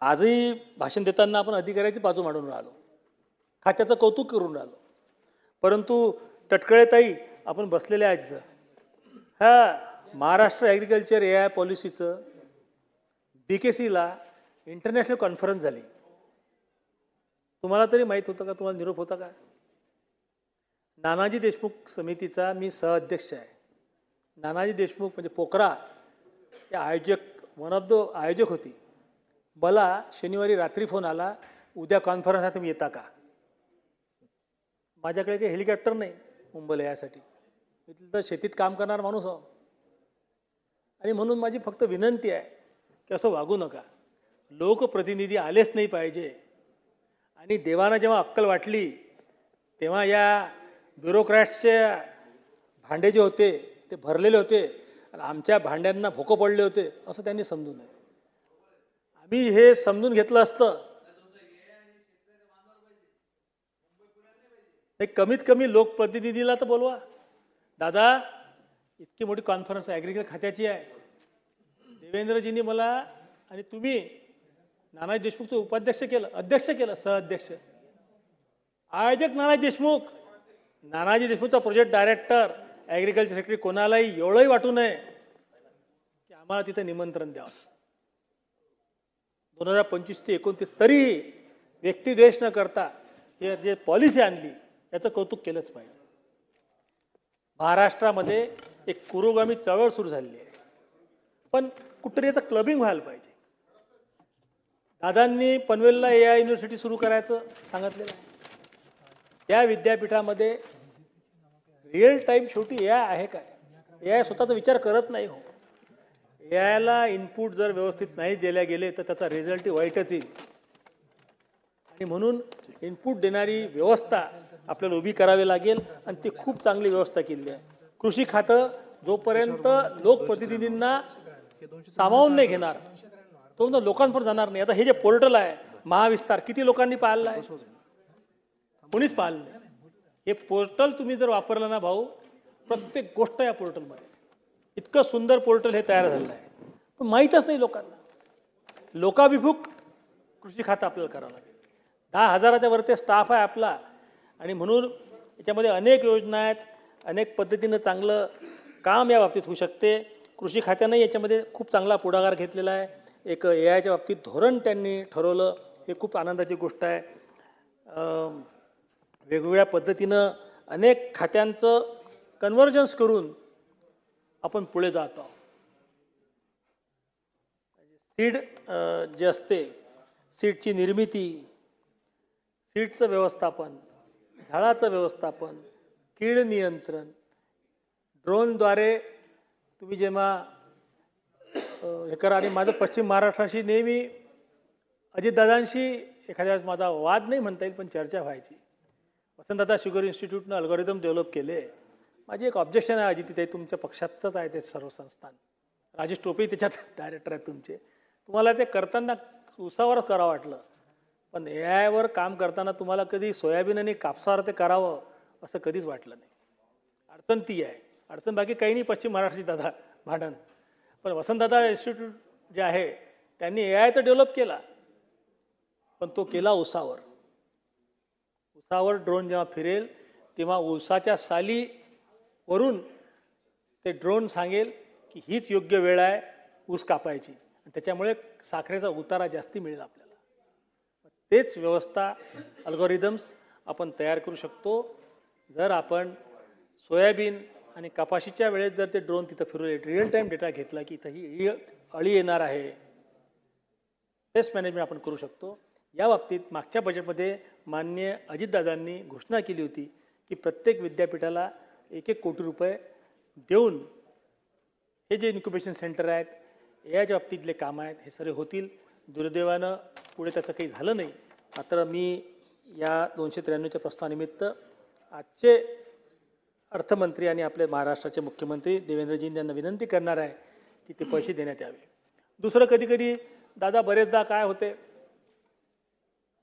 आजही भाषण देताना आपण अधिकाऱ्याची बाजू मांडून राहिलो, खात्याचं कौतुक करून राहिलो. परंतु तटकळेताई आपण बसलेले आहेत तिथं. ह्या महाराष्ट्र ॲग्रिकल्चर AI पॉलिसीचं BKCला इंटरनॅशनल कॉन्फरन्स झाली. तुम्हाला तरी माहीत होतं का? तुम्हाला निरोप होता का? नानाजी देशमुख समितीचा मी सहअध्यक्ष आहे. नानाजी देशमुख म्हणजे पोखरा या वन ऑफ द आयोजक होती. मला शनिवारी रात्री फोन आला, उद्या कॉन्फरन्स आहे, तुम्ही येता का? माझ्याकडे काही हेलिकॉप्टर नाही मुंबईला यासाठी. मी तिथं शेतीत काम करणार माणूस आहो. आणि म्हणून माझी फक्त विनंती आहे की असं वागू नका. लोकप्रतिनिधी आलेच नाही पाहिजे. आणि देवानं जेव्हा अक्कल वाटली तेव्हा या ब्युरोक्रॅट्सचे भांडे जे होते ते भरलेले होते आणि आमच्या भांड्यांना भोकं पडले होते असं त्यांनी समजू नये. आम्ही हे समजून घेतलं असतं एक कमीत कमी लोकप्रतिनिधीला तर बोलवा. दादा इतकी मोठी कॉन्फरन्स ॲग्रिकल्चर खात्याची आहे. देवेंद्रजींनी मला आणि तुम्ही नानाजी देशमुखचं उपाध्यक्ष केलं, अध्यक्ष केलं, सहअध्यक्ष. आयोजक नानाजी देशमुख, नानाजी देशमुखचा प्रोजेक्ट डायरेक्टर, ॲग्रिकल्चर सेक्रेटरी कोणालाही एवढंही वाटू नये की आम्हाला तिथं निमंत्रण द्यावं. 2025 ते 29 तरीही व्यक्तिद्वेष न करता हे जे पॉलिसी आणली याचं कौतुक केलंच पाहिजे. महाराष्ट्रामध्ये एक पुरोगामी चळवळ सुरू झालेली आहे, पण कुठेतरी याचं क्लबिंग व्हायला पाहिजे. दादांनी पनवेलला AI युनिव्हर्सिटी सुरू करायचं सांगितलेलं आहे. त्या विद्यापीठामध्ये रिअल टाईम शेवटी AI आहे काय? AI स्वतःचा विचार करत नाही. हो, AIला इनपुट जर व्यवस्थित नाही दिल्या गेले तर त्याचा रिझल्टही वाईटच येईल. आणि म्हणून इनपुट देणारी व्यवस्था आपल्याला उभी करावी लागेल आणि ती खूप चांगली व्यवस्था केली आहे. कृषी खातं जोपर्यंत लोकप्रतिनिधींना सामावून नाही घेणार तोपर्यंत लोकांपर्यंत जाणार नाही. आता हे जे पोर्टल आहे महाविस्तार, किती लोकांनी पाहिलं आहे? कोणीच पाहिलं नाही. हे पोर्टल तुम्ही जर वापरलं ना भाऊ, प्रत्येक गोष्ट या पोर्टलमध्ये, इतकं सुंदर पोर्टल हे तयार झालेलं आहे, पण माहीतच नाही लोकांना. लोकाभिमुख कृषी खातं आपल्याला करावं लागेल. 10,000च्या वरती स्टाफ आहे आपला आणि म्हणून याच्यामध्ये अनेक योजना आहेत. अनेक पद्धतीनं चांगलं काम या बाबतीत होऊ शकते. कृषी खात्यानं याच्यामध्ये खूप चांगला पुढाकार घेतलेला आहे. एक AIच्या बाबतीत धोरण त्यांनी ठरवलं, हे खूप आनंदाची गोष्ट आहे. वेगवेगळ्या पद्धतीनं अनेक खात्यांचं कन्व्हर्जन्स करून आपण पुढे जात आहोत. सीड जे असते, सीडची निर्मिती, सीडचं व्यवस्थापन, झाडाचं व्यवस्थापन, कीड नियंत्रण, ड्रोनद्वारे तुम्ही जेव्हा हे करा. आणि माझं पश्चिम महाराष्ट्राशी नेहमी अजितदादांशी एखाद्या वेळेस माझा वाद नाही म्हणता येईल, पण चर्चा व्हायची. वसंतदादा शुगर इन्स्टिट्यूटनं अल्गोरिदम डेव्हलप केले. माझी एक ऑब्जेक्शन आहे, अजित, ते तुमच्या पक्षाचंच आहे ते सर्व संस्थान. राजेश टोपे त्याच्यात डायरेक्टर आहेत तुमचे. तुम्हाला ते करताना उसावरच करावं वाटलं, पण AI वर काम करताना तुम्हाला कधी सोयाबीन आणि कापसावर ते करावं असं कधीच वाटलं नाही. अडचण ती आहे. अडचण बाकी काही नाही पश्चिम महाराष्ट्राची दादा भांडण. पण वसंतदादा इन्स्टिट्यूट जे आहे त्यांनी AI तर डेव्हलप केला, पण तो केला उसावर. उसावर ड्रोन जेव्हा फिरेल तेव्हा उसाच्या सालीवरून ते ड्रोन सांगेल की हीच योग्य वेळ आहे ऊस कापायची, आणि त्याच्यामुळे साखरेचा उतारा जास्ती मिळेल आपल्याला. तेच व्यवस्था अल्गोरिदम्स आपण तयार करू शकतो जर आपण सोयाबीन आणि कपाशीच्या वेळेस जर ते ड्रोन तिथं फिरवले, रिअल टाईम डेटा घेतला की इथं ही अळी येणार आहे, पेस्ट मॅनेजमेंट आपण करू शकतो. या बाबतीत मागच्या बजेटमध्ये माननीय अजितदादांनी घोषणा केली होती की प्रत्येक विद्यापीठाला 1-1 कोटी रुपये देऊन हे जे इन्क्युबेशन सेंटर आहेत, याच्या बाबतीतले काम आहेत, हे सगळे होतील. दुर्दैवानं पुढे त्याचं काही झालं नाही. मात्र मी या 293च्या प्रस्तावानिमित्त आजचे अर्थमंत्री आणि आपले महाराष्ट्राचे मुख्यमंत्री देवेंद्रजी यांना विनंती करणार आहे की ते पैसे देण्यात यावे. दुसरं, कधी दादा बरेचदा काय होते,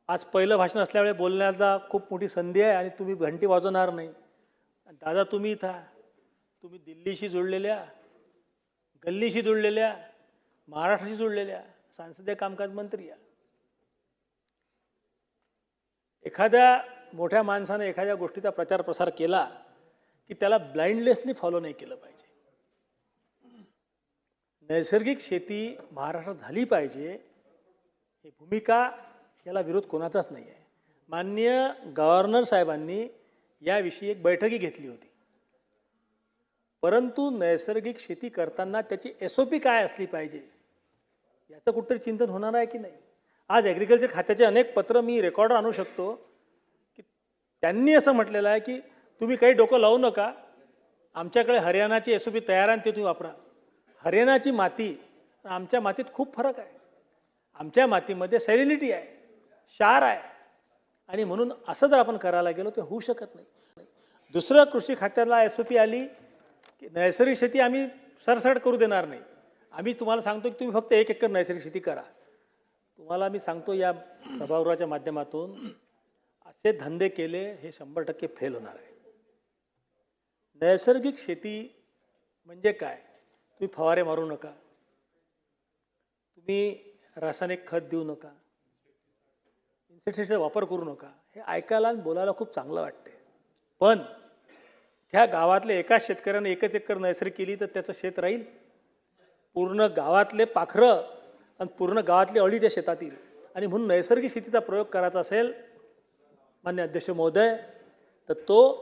आज पहिलं भाषण असल्यामुळे बोलण्याचा खूप मोठी संधी आहे आणि तुम्ही घंटी वाजवणार नाही. दादा तुम्ही इथं, तुम्ही दिल्लीशी जोडलेल्या, गल्लीशी जोडलेल्या, महाराष्ट्राशी जोडलेल्या संसदीय कामकाज मंत्री या. एखाद्या मोठ्या माणसाने एखाद्या गोष्टीचा प्रचार प्रसार केला की त्याला ब्लाइंडलेसली फॉलो नाही केलं पाहिजे. नैसर्गिक शेती महाराष्ट्रात झाली पाहिजे ही भूमिका, याला विरोध कोणाचाच नाही आहे. माननीय गव्हर्नर साहेबांनी याविषयी एक बैठकी घेतली होती, परंतु नैसर्गिक शेती करताना त्याची SOP काय असली पाहिजे याचं कुठतरी चिंतन होणार आहे की नाही. आज ॲग्रिकल्चर खात्याचे अनेक पत्र मी रेकॉर्डर आणू शकतो की त्यांनी असं म्हटलेलं आहे की तुम्ही काही डोकं लावू नका, आमच्याकडे हरियाणाची SOP तयार आहे, ते तुम्ही वापरा. हरियाणाची माती आमच्या मातीत खूप फरक आहे. आमच्या मातीमध्ये सॅलिनिटी आहे, क्षार आहे, आणि म्हणून असं जर आपण करायला गेलो तर होऊ शकत नाही. दुसरं, कृषी खात्याला SOP आली की नैसर्गिक शेती आम्ही सरसट करू देणार नाही. आम्ही तुम्हाला सांगतो की तुम्ही फक्त 1 एकर नैसर्गिक शेती करा. तुम्हाला मी सांगतो या सभागृहाच्या माध्यमातून, असे धंदे केले हे 100% फेल होणार आहे. नैसर्गिक शेती म्हणजे काय? तुम्ही फवारे मारू नका, तुम्ही रासायनिक खत देऊ नका, इन्सेक्टिसाइडचा वापर करू नका. हे ऐकायला आणि बोलायला खूप चांगलं वाटते, पण ह्या गावातल्या एकाच शेतकऱ्याने 1 एकर नैसर्गिक केली तर त्याचं शेत राहील? पूर्ण गावातले पाखरं आणि पूर्ण गावातली अळी त्या शेतात येईल. आणि म्हणून नैसर्गिक शेतीचा प्रयोग करायचा असेल मान्य अध्यक्ष महोदय, तर तो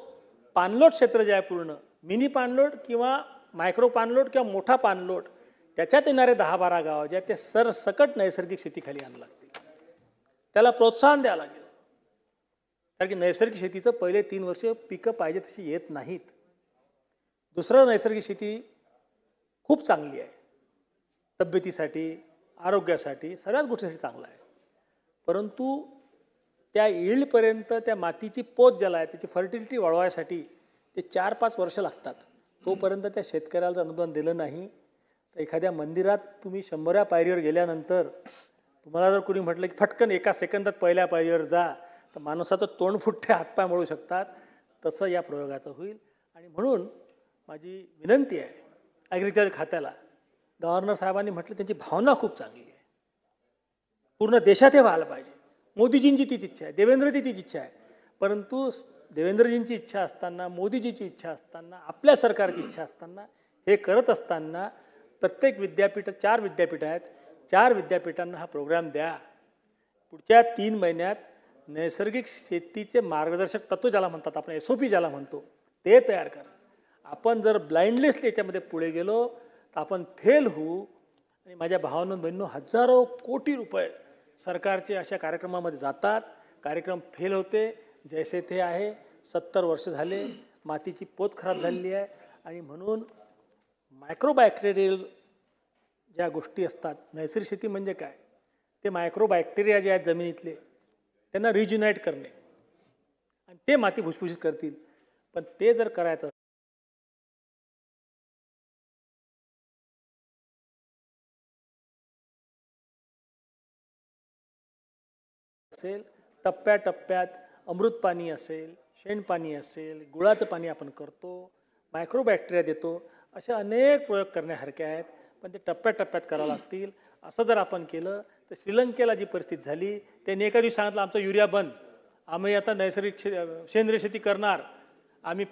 पाणलोट क्षेत्र जे आहे, पूर्ण मिनी पाणलोट किंवा मायक्रो पाणलोट किंवा मोठा पाणलोट, त्याच्यात येणारे 10-12 गावं जे आहेत ते सरसकट नैसर्गिक शेतीखाली आणावं लागतील. त्याला प्रोत्साहन द्यावं लागेल, कारण की नैसर्गिक शेतीचं पहिले 3 वर्ष पिकं पाहिजे तशी येत नाहीत. दुसरं, नैसर्गिक शेती खूप चांगली आहे, तब्येतीसाठी, आरोग्यासाठी, सगळ्याच गोष्टीसाठी चांगलं आहे. परंतु त्या यील्डपर्यंत त्या मातीची पोत ज्याला आहे त्याची फर्टिलिटी वाढवायसाठी ते 4-5 वर्ष लागतात. तोपर्यंत त्या शेतकऱ्याला जर अनुदान दिलं नाही तर एखाद्या मंदिरात तुम्ही 100व्या पायरीवर गेल्यानंतर तुम्हाला जर कोणी म्हटलं की फटकन 1 सेकंदात पहिल्या पायरीवर जा, तर माणसाचं तोंड फुटते, हातपाय मळू शकतात. तसं या प्रयोगाचं होईल. आणि म्हणून माझी विनंती आहे ॲग्रिकल्चर खात्याला, गव्हर्नर साहेबांनी म्हटलं त्यांची भावना खूप चांगली आहे, पूर्ण देशात हे व्हायला पाहिजे. मोदीजींची तीच इच्छा आहे, देवेंद्रजी तीच इच्छा आहे. परंतु देवेंद्रजींची इच्छा असताना, मोदीजीची इच्छा असताना, आपल्या सरकारची इच्छा असताना, हे करत असताना प्रत्येक विद्यापीठ, 4 विद्यापीठ आहेत, 4 विद्यापीठांना हा प्रोग्राम द्या. पुढच्या 3 महिन्यात नैसर्गिक शेतीचे मार्गदर्शक तत्व ज्याला म्हणतात आपण, SOP ज्याला म्हणतो, ते तयार करा. आपण जर ब्लाइंडलेसली याच्यामध्ये पुढे गेलो तर आपण फेल होऊ. आणि माझ्या भावांनो बहिणींनो, हजारो कोटी रुपये सरकारचे अशा कार्यक्रमामध्ये जातात, कार्यक्रम फेल होते, जैसे ते आहे. 70 वर्ष झाले, मातीची पोत खराब झालेली आहे. आणि म्हणून मायक्रोबॅक्टेरियल ज्या गोष्टी असतात, नैसर्गिक शेती म्हणजे काय, ते मायक्रोबॅक्टेरिया जे आहेत जमिनीतले त्यांना रिज्युनाईट करणे आणि ते माती भुसभुशीत करतील. पण ते जर करायचं असेल, टप्प्याटप्प्यात अमृत पाणी असेल, शेणपाणी असेल, गुळाचं पाणी आपण करतो, मायक्रोबॅक्टेरिया देतो, असे अनेक प्रयोग करण्यासारखे आहेत. पण ते टप्प्याटप्प्यात करावं लागतील. असं जर आपण केलं तर श्रीलंकेला जी परिस्थिती झाली, त्यांनी एका दिवशी सांगितलं आमचा युरिया बंद, आम्ही आता नैसर्गिक सेंद्रिय शेती करणार, आम्ही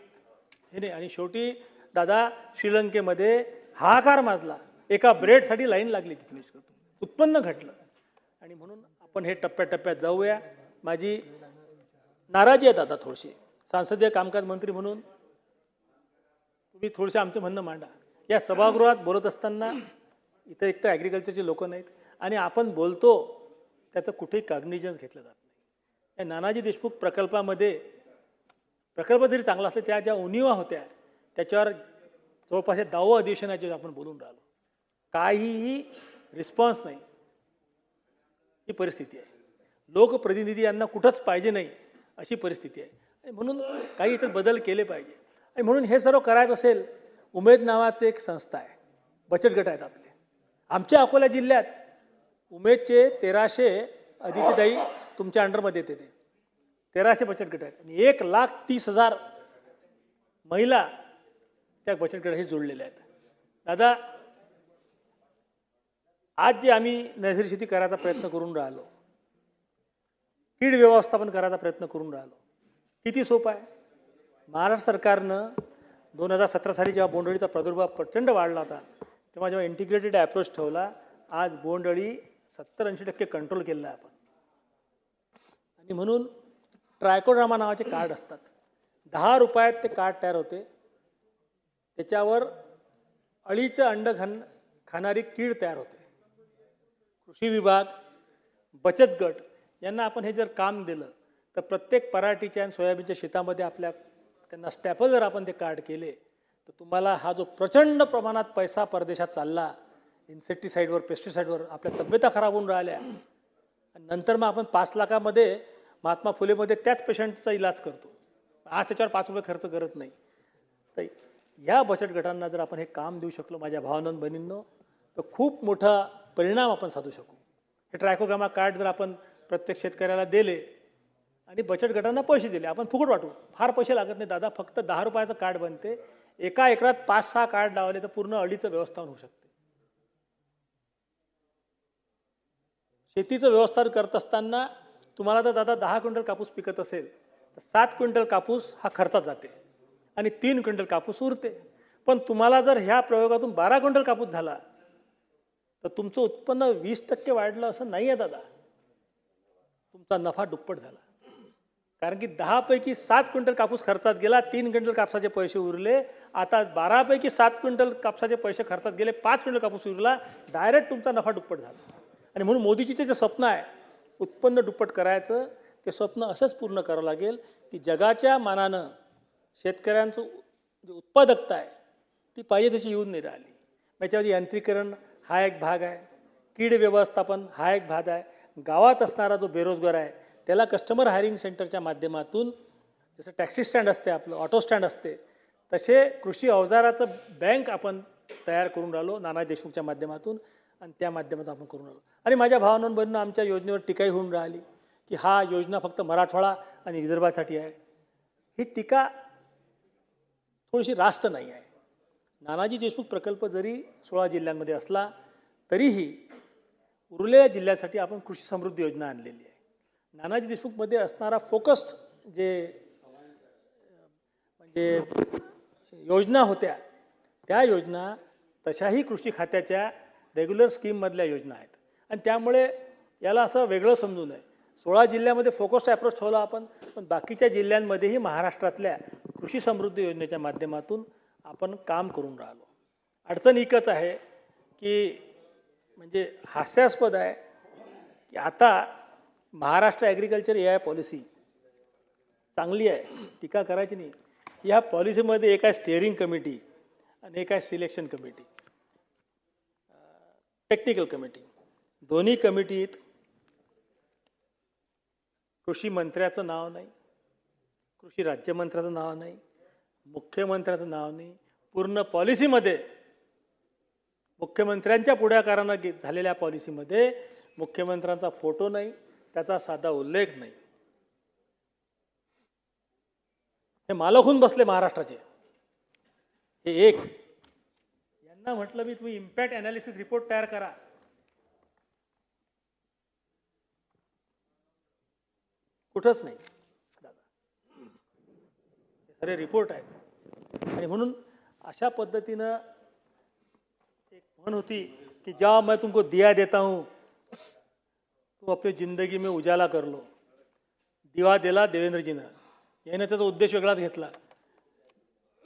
हे नाही. आणि शेवटी दादा श्रीलंकेमध्ये हाहाकार माजला, एका ब्रेडसाठी लाईन लागली, तिथे उत्पन्न घटलं. आणि म्हणून आपण हे टप्प्याटप्प्यात जाऊया. माझी नाराजी आहे दादा थोडीशी, संसदीय कामकाज मंत्री म्हणून तुम्ही थोडेसे आमचं म्हणणं मांडा. या सभागृहात बोलत असताना इथं एक तर ॲग्रिकल्चरचे लोक नाहीत आणि आपण बोलतो त्याचं कुठेही कॉग्निजन्स घेतलं जात नाही. या नानाजी देशमुख प्रकल्पामध्ये प्रकल्प जरी चांगला असला, त्या ज्या उणिवा होत्या त्याच्यावर जवळपास 10वं अधिवेशनाचे आपण बोलून राहिलो, काहीही रिस्पॉन्स नाही. ही परिस्थिती आहे. लोकप्रतिनिधी यांना कुठंच पाहिजे नाही अशी परिस्थिती आहे. आणि म्हणून काही इथं बदल केले पाहिजे. आणि म्हणून हे सर्व करायचं असेल, उमेद नावाचं एक संस्था आहे, बचत गट आहेत आपले. आमच्या अकोला जिल्ह्यात उमेदचे 1300 अदितीताई तुमच्या अंडरमध्ये येते, ते 1300 बचत गट आहेत आणि 1,30,000 महिला त्या बचत गटाशी जोडलेल्या आहेत. दादा, आज जे आम्ही नैसर्गिक शेती करायचा प्रयत्न करून राहिलो, कीड व्यवस्थापन करायचा प्रयत्न करून राहिलो, किती सोपं आहे. महाराष्ट्र सरकारनं 2017 साली जेव्हा बोंडअळीचा प्रादुर्भाव प्रचंड वाढला होता, तेव्हा जेव्हा इंटिग्रेटेड ॲप्रोच ठेवला, आज बोंडअळी 70-80% कंट्रोल केलेला आहे आपण. आणि म्हणून ट्रायकोड्रामा नावाचे कार्ड असतात, 10 रुपयात ते कार्ड तयार होते. त्याच्यावर अळीचं अंड खाणारी कीड तयार होते. कृषी विभाग, बचत गट यांना आपण हे जर काम दिलं तर प्रत्येक पराठीच्या आणि सोयाबीनच्या शेतामध्ये आपल्या त्यांना स्टॅपल जर आपण ते कार्ड केले तर तुम्हाला हा जो प्रचंड प्रमाणात पैसा परदेशात चालला इन्सेक्टिसाईडवर, पेस्टिसाईडवर, आपल्या तब्येता खराब होऊन राहिल्या, आणि नंतर मग आपण 5 लाखामध्ये महात्मा फुलेमध्ये त्याच पेशंटचा इलाज करतो. आज त्याच्यावर 5 रुपये खर्च करत नाही. तर या बचत गटांना जर आपण हे काम देऊ शकलो माझ्या भावांनो बहिणींनो, तर खूप मोठा परिणाम आपण साधू शकू. हे ट्रायकोग्रामा कार्ड जर आपण प्रत्येक शेतकऱ्याला दिले आणि बचत गटांना पैसे दिले, आपण फुकट वाटू, फार पैसे लागत नाही दादा, फक्त 10 रुपयाचं कार्ड बनते. एका एकरात 5-6 कार्ड लावले तर पूर्ण अळीचं व्यवस्थापन होऊ शकते. शेतीचं व्यवस्थापन करत असताना तुम्हाला जर दादा 10 क्विंटल कापूस पिकत असेल तर 7 क्विंटल कापूस हा खर्चात जाते आणि 3 क्विंटल कापूस उरते. पण तुम्हाला जर ह्या प्रयोगातून 12 क्विंटल कापूस झाला तर तुमचं उत्पन्न 20% वाढलं असं नाही आहे दादा, तुमचा नफा दुप्पट झाला. कारण की 10 पैकी 7 क्विंटल कापूस खर्चात गेला, 3 क्विंटल कापसाचे पैसे उरले. आता 12 पैकी 7 क्विंटल कापसाचे पैसे खर्चात गेले, 5 क्विंटल कापूस उरला, डायरेक्ट तुमचा नफा दुप्पट झाला. आणि म्हणून मोदीजीचे जे स्वप्न आहे उत्पन्न दुप्पट करायचं, ते स्वप्न असंच पूर्ण करावं लागेल की जगाच्या मानानं शेतकऱ्यांचं जे उत्पादकता आहे ती पाहिजे तशी येऊन नाही राहिली. याच्यामध्ये यांत्रिकरण हा एक भाग आहे, कीड व्यवस्थापन हा एक भाग आहे. गावात असणारा जो बेरोजगार आहे त्याला कस्टमर हायरिंग सेंटरच्या माध्यमातून, जसं टॅक्सी स्टँड असते आपलं, ऑटो स्टँड असते, तसे कृषी अवजाराचं बँक आपण तयार करून राहिलो नाना देशमुखच्या माध्यमातून, आणि त्या माध्यमातून आपण करून राहिलो. आणि माझ्या भावांनो बहिणींनो, आमच्या योजनेवर टीकाही होऊन राहिली की हा योजना फक्त मराठवाडा आणि विदर्भासाठी आहे. ही टीका थोडीशी रास्त नाही आहे. नानाजी देशमुख प्रकल्प जरी 16 जिल्ह्यांमध्ये असला तरीही उरलेल्या जिल्ह्यासाठी आपण कृषी समृद्धी योजना आणलेली आहे. नानाजी देशमुखमध्ये असणारा फोकस्ड जे म्हणजे योजना होत्या त्या योजना तशाही कृषी खात्याच्या रेग्युलर स्कीममधल्या योजना आहेत. आणि त्यामुळे याला असं वेगळं समजू नये. 16 जिल्ह्यामध्ये फोकस्ड ॲप्रोच ठेवला आपण, पण बाकीच्या जिल्ह्यांमध्येही महाराष्ट्रातल्या कृषी समृद्धी योजनेच्या माध्यमातून आपण काम करून राहिलो. अडचण एकच आहे की म्हणजे हास्यास्पद आहे की आता महाराष्ट्र ॲग्रिकल्चर AI पॉलिसी चांगली आहे, टीका करायची नाही. या पॉलिसीमध्ये एक आहे स्टिअरिंग कमिटी आणि एक आहे सिलेक्शन कमिटी, टेक्निकल कमिटी. दोन्ही कमिटीत कृषी मंत्र्याचं नाव नाही, कृषी राज्यमंत्र्याचं नाव नाही, मुख्यमंत्र्याचं नाव नाही. पूर्ण पॉलिसीमध्ये मुख्यमंत्र्यांच्या पुढाकारानं झालेल्या पॉलिसीमध्ये मुख्यमंत्र्यांचा फोटो नाही, त्याचा साधा उल्लेख नाही. हे मालक होऊन बसले महाराष्ट्राचे. हे एक यांना म्हटलं मी तुम्ही इम्पॅक्ट ॲनालिसिस रिपोर्ट तयार करा. कुठंच नाही दादा, खरे रिपोर्ट आहेत. आणि म्हणून अशा पद्धतीनं एक म्हण होती कि जब मैं तुमको दिया देता हूँ तो अपनी जिंदगी में उजाला कर लो. दिवा दिला देवेंद्रजीनं, याने त्याचा उद्देश वेगळाच घेतला.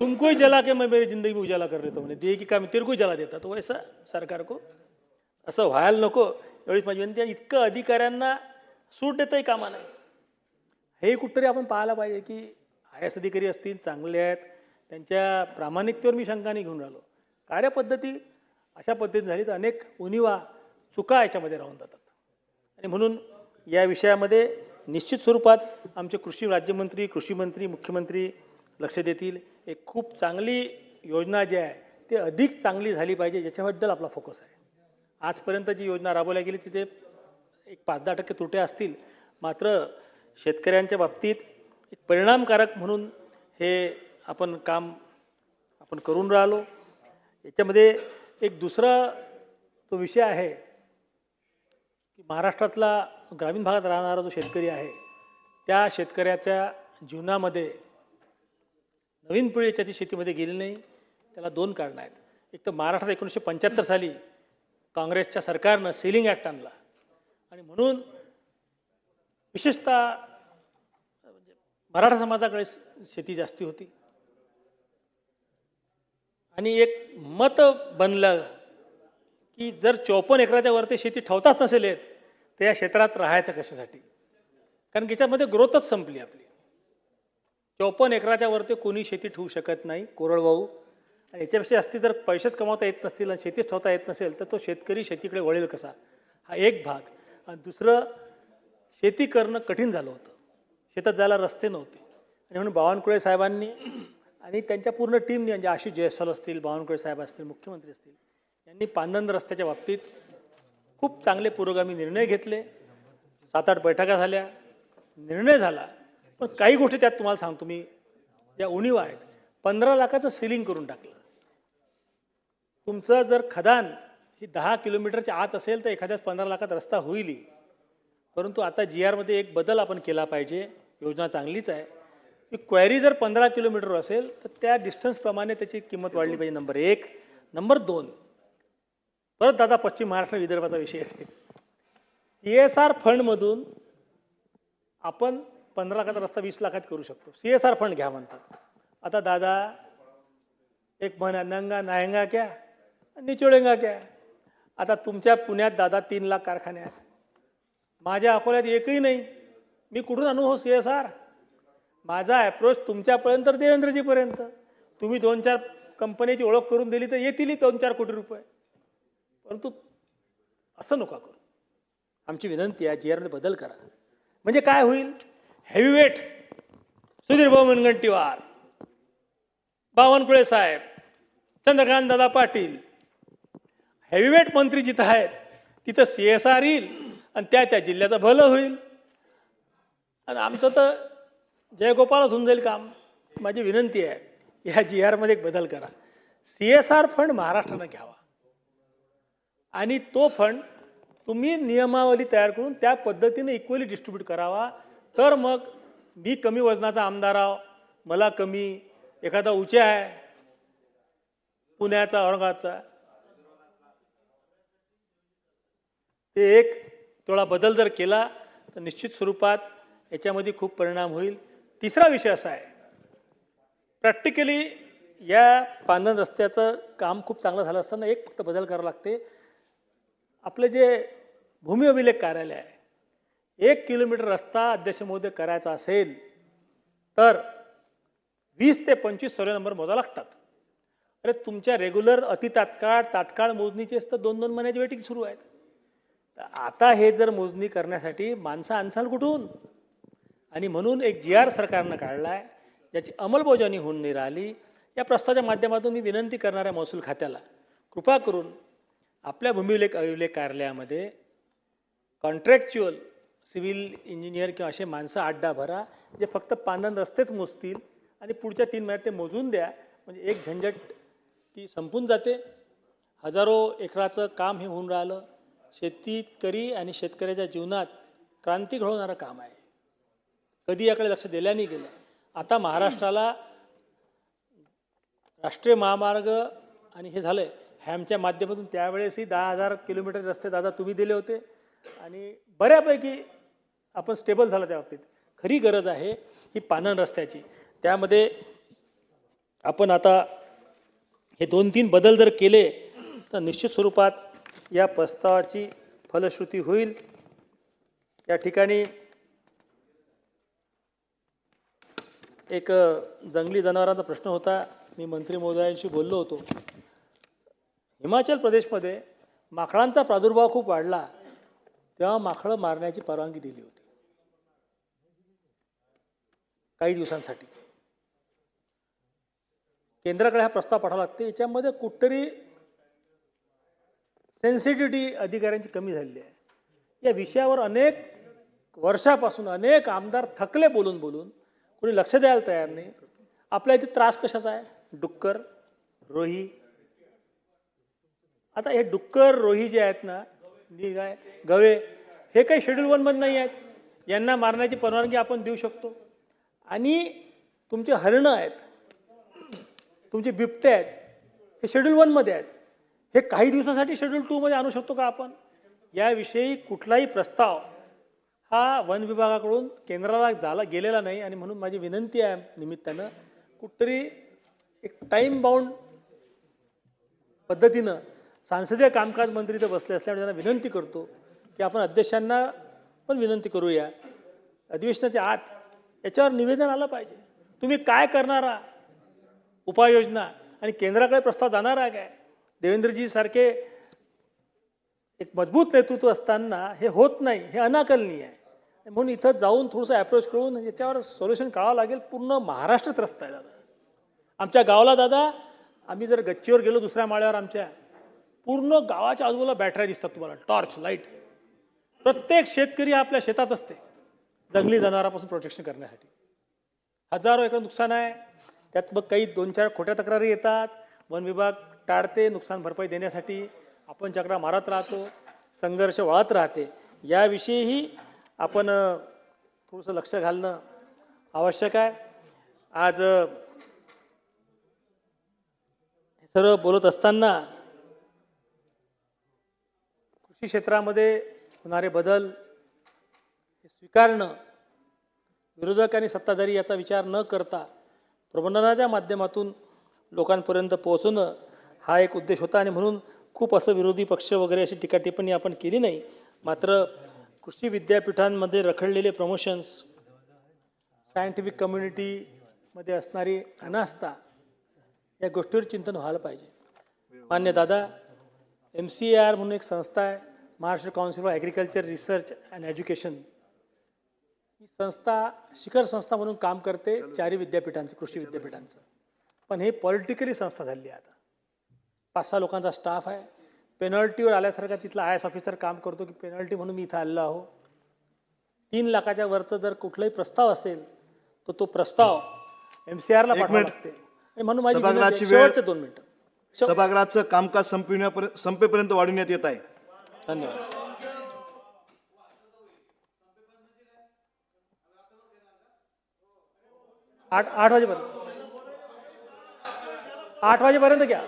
तुमको ही जला के मैं मेरी जिंदगी में उजाला कर लेता हूँ, दिए की काम तेरे को जला देता. तो वैसा सरकार को असं व्हायला नको एवढीच माझी विनंती आहे. इतकं अधिकाऱ्यांना सूट देताही कामा नाही. हे कुठतरी आपण पाहायला पाहिजे की IAS अधिकारी असतील, चांगले आहेत, त्यांच्या प्रामाणिकतेवर मी शंका नाही घेऊन राहिलो. कार्यपद्धती अशा पद्धतीने झाली तर अनेक उणिवा चुका याच्यामध्ये राहून जातात. आणि म्हणून या विषयामध्ये निश्चित स्वरूपात आमचे कृषी राज्यमंत्री, कृषी मंत्री, मुख्यमंत्री लक्ष देतील. एक खूप चांगली योजना जी आहे ती अधिक चांगली झाली पाहिजे याच्याबद्दल आपला फोकस आहे. आजपर्यंत जी योजना राबवल्या गेली तिथे एक 5-10% त्रुट्या असतील, मात्र शेतकऱ्यांच्या बाबतीत एक परिणामकारक म्हणून हे आपण काम करून राहिलो. याच्यामध्ये एक दुसरा तो विषय आहे की महाराष्ट्रातला ग्रामीण भागात राहणारा जो शेतकरी आहे त्या शेतकऱ्याच्या जीवनामध्ये नवीन पिढी त्याची शेतीमध्ये गेली नाही. त्याला 2 कारणं आहेत. एक तर महाराष्ट्रात 1975 साली काँग्रेसच्या सरकारनं सेलिंग ॲक्ट आणला आणि म्हणून विशेषतः मराठा समाजाकडे शेती जास्ती होती. आणि एक मत बनलं की जर 54 एकराच्या वरती शेती ठेवताच नसेल येत तर या क्षेत्रात राहायचं कशासाठी, कारण याच्यामध्ये ग्रोथच संपली आपली. 54 एकराच्या वरती कोणी शेती ठेवू शकत नाही, कोरडवाहू. आणि याच्यापेक्षा जास्ती जर पैसेच कमावता येत नसतील आणि शेतीच ठेवता येत नसेल तर तो शेतकरी शेतीकडे वळेल कसा, हा एक भाग. आणि दुसरं, शेती करणं कठीण झालं होतं, शेतात जायला रस्ते नव्हते. आणि म्हणून बावनकुळे साहेबांनी आणि त्यांच्या पूर्ण टीमने, म्हणजे आशिष जयस्वाल असतील, बावनकुळे साहेब असतील, मुख्यमंत्री असतील, यांनी पांदन रस्त्याच्या बाबतीत खूप चांगले पुरोगामी निर्णय घेतले. 7-8 बैठका झाल्या, निर्णय झाला. पण काही गोष्टी त्यात तुम्हाला सांगतो मी, या उणीवा आहेत. 15 लाखाचं सिलिंग करून टाकलं. तुमचं जर खदान ही 10 किलोमीटरच्या आत असेल तर एखाद्या 15 लाखात रस्ता होईल. परंतु आता GR मध्ये एक बदल आपण केला पाहिजे. योजना चांगलीच आहे की क्वेरी जर 15 किलोमीटर असेल तर त्या डिस्टन्सप्रमाणे त्याची किंमत वाढली पाहिजे. नंबर 1. नंबर 2, परत दादा पश्चिम महाराष्ट्र विदर्भाचा विषय येते. CSR फंडमधून आपण 15 लाखाचा रस्ता 20 लाखात करू शकतो. CSR फंड घ्या म्हणतात. आता दादा एक म्हणा, नंगा नाहेंगा क्या निचोडेंगा क्या. आता तुमच्या पुण्यात दादा 3 लाख कारखाने आहेत, माझ्या अकोल्यात एकही नाही. मी कुठून आणू हो CSR? माझा ॲप्रोच तुमच्यापर्यंत देवेंद्रजीपर्यंत. तुम्ही 2-4 कंपनीची ओळख करून दिली तर येतील 2-4 कोटी रुपये. परंतु असं नका करू. आमची विनंती आहे, GR मध्ये बदल करा. म्हणजे काय होईल? हेवीवेट सुधीरभाऊ मुनगंटीवार, बावनकुळे साहेब, चंद्रकांत दादा पाटील, हेवीवेट मंत्री जिथं आहेत तिथं CSR येईल आणि त्या जिल्ह्याचं भलं होईल. आणि आमचं तर जयगोपालच होऊन जाईल काम. माझी विनंती आहे, ह्या GR मध्ये एक बदल करा. CSR फंड महाराष्ट्रानं घ्यावा आणि तो फंड तुम्ही नियमावली तयार करून त्या पद्धतीने इक्वली डिस्ट्रीब्यूट करावा. तर मग मी कमी वजनाचा आमदार आहो, मला कमी, एखादा उच्च आहे पुण्याचा, औरंगाबादचा, ते एक थोडा बदल जर केला तर निश्चित स्वरूपात याच्यामध्ये खूप परिणाम होईल. तिसरा विषय असा आहे, प्रॅक्टिकली या पांदन रस्त्याचं काम खूप चांगलं झालं असताना एक फक्त बदल करावा लागते. आपलं जे भूमी अभिलेख कार्यालय आहे 1 किलोमीटर रस्ता अध्यक्ष महोदय करायचा असेल तर 20 ते 25 सर्वे नंबर मोजा लागतात. अरे तुमच्या रेग्युलर तात्काळ मोजणीचेच तर 2-2 महिन्याची वेटिंग सुरू आहेत. तर आता हे जर मोजणी करण्यासाठी माणसं आणसाल कुठून? आणि म्हणून एक GR सरकारनं काढला आहे ज्याची अंमलबजावणी होऊन नाही राहिली. या प्रस्तावाच्या माध्यमातून मी विनंती करणाऱ्या महसूल खात्याला कृपा करून आपल्या अभिलेख कार्यालयामध्ये कॉन्ट्रॅक्च्युअल सिव्हिल इंजिनियर किंवा असे माणसं 8-10 भरा जे फक्त पांदन रस्तेच मोजतील आणि पुढच्या 3 महिन्यात ते मोजून द्या. म्हणजे एक झंझट ती संपून जाते. हजारो एकराचं काम हे होऊन राहिलं. शेतकरी आणि शेतकऱ्याच्या जीवनात क्रांती घडवणारं काम आहे. कधी याकडे लक्ष दिल्या नाही गेलं. आता महाराष्ट्राला राष्ट्रीय महामार्ग आणि हे झालं हॅमच्या माध्यमातून त्यावेळेसही 10,000 किलोमीटर रस्ते दादा तुम्ही दिले होते आणि बऱ्यापैकी आपण स्टेबल झालं त्या बाबतीत. खरी गरज आहे ही पानन रस्त्याची. त्यामध्ये आपण आता हे 2-3 बदल जर केले तर निश्चित स्वरूपात या प्रस्तावाची फलश्रुती होईल. या ठिकाणी एक जंगली जनावरांचा प्रश्न होता. मी मंत्री महोदयांशी बोललो होतो. हिमाचल प्रदेशमध्ये माकडांचा प्रादुर्भाव खूप वाढला तेव्हा माकडं मारण्याची परवानगी दिली होती काही दिवसांसाठी. केंद्राकडे हा प्रस्ताव पाठवावा लागते. याच्यामध्ये कुठतरी सेन्सिटिव्हिटी अधिकाऱ्यांची कमी झालेली आहे. या विषयावर अनेक वर्षापासून अनेक आमदार थकले बोलून कोणी लक्ष द्यायला तयार नाही. आपल्या इथे त्रास कशाचा आहे? डुक्कर, रोही. आता हे डुक्कर रोही जे आहेत ना, काय गवे, हे काही शेड्यूल 1 मध्ये नाही आहेत. यांना मारण्याची परवानगी आपण देऊ शकतो. आणि तुमचे हरणं आहेत, तुमचे बिबटे आहेत, हे शेड्यूल 1 मध्ये आहेत. हे काही दिवसांसाठी शेड्यूल 2 मध्ये आणू शकतो का आपण? याविषयी कुठलाही प्रस्ताव हा वन विभागाकडून केंद्राला गेलेला नाही. आणि म्हणून माझी विनंती आहे निमित्तानं कुठतरी एक टाईम बाउंड पद्धतीनं संसदीय कामकाज मंत्री इथं बसले असल्यामुळे त्यांना विनंती करतो की आपण अध्यक्षांना पण विनंती करूया अधिवेशनाच्या आत याच्यावर निवेदन आलं पाहिजे. तुम्ही काय करणारा उपाययोजना आणि केंद्राकडे प्रस्ताव जाणारा काय? देवेंद्रजी सारखे एक मजबूत नेतृत्व असताना हे होत नाही, हे अनाकलनीय आहे. म्हणून इथं जाऊन थोडंसं अप्रोच करून याच्यावर सोल्युशन काढावं लागेल. पूर्ण महाराष्ट्र त्रस्त आहे दादा. आमच्या गावाला दादा आम्ही जर गच्चीवर गेलो दुसऱ्या माळ्यावर आमच्या पूर्ण गावाच्या आजूबाजूला बॅटऱ्या दिसतात तुम्हाला, टॉर्च लाईट. प्रत्येक शेतकरी आपल्या शेतात असते जंगली जनावरांपासून प्रोटेक्शन करण्यासाठी. हजारो एकर नुकसान आहे. त्यात मग काही 2-4 खोट्या तक्रारी येतात. वन विभाग टाळते नुकसान भरपाई देण्यासाठी. आपण चक्रा मारत राहतो, संघर्ष वाढत राहते. याविषयीही आपण थोडंसं लक्ष घालणं आवश्यक आहे. आज सर्व बोलत असताना कृषी क्षेत्रामध्ये होणारे बदल हे स्वीकारणं, विरोधक आणि सत्ताधारी याचा विचार न करता प्रबंधनाच्या माध्यमातून लोकांपर्यंत पोहोचवणं हा एक उद्देश होता. आणि म्हणून खूप असं विरोधी पक्ष वगैरे अशी टीका टिप्पणी आपण केली नाही. मात्र कृषी विद्यापीठांमध्ये रखडलेले प्रमोशन्स, सायंटिफिक कम्युनिटीमध्ये असणारी अनास्था या गोष्टीवर चिंतन व्हायला पाहिजे. मान्य दादा, MCAR म्हणून एक संस्था आहे, Maharashtra council for agriculture research and education. ही संस्था शिखर संस्था म्हणून काम करते 4 विद्यापीठांचं, कृषी विद्यापीठांचं. पण हे पॉलिटिकली संस्था झाली आहे. आता 5-6 लोकांचा स्टाफ आहे. पेनल्टीवर आल्यासारखा तिथला IAS ऑफिसर काम करतो की पेनल्टी म्हणून मी इथं आलेलो आहो. 3 लाखाच्या वरचं जर कुठलाही प्रस्ताव असेल तर तो प्रस्ताव MCAR ला पाठवावा लागते. म्हणून माझी शेवटचे 2 मिनिटं. सभागृहाचं कामकाज संपेपर्यंत वाढवण्यात येत आहे. धन्यवाद. 8 वाजेपर्यंत 8 वाजेपर्यंत घ्या.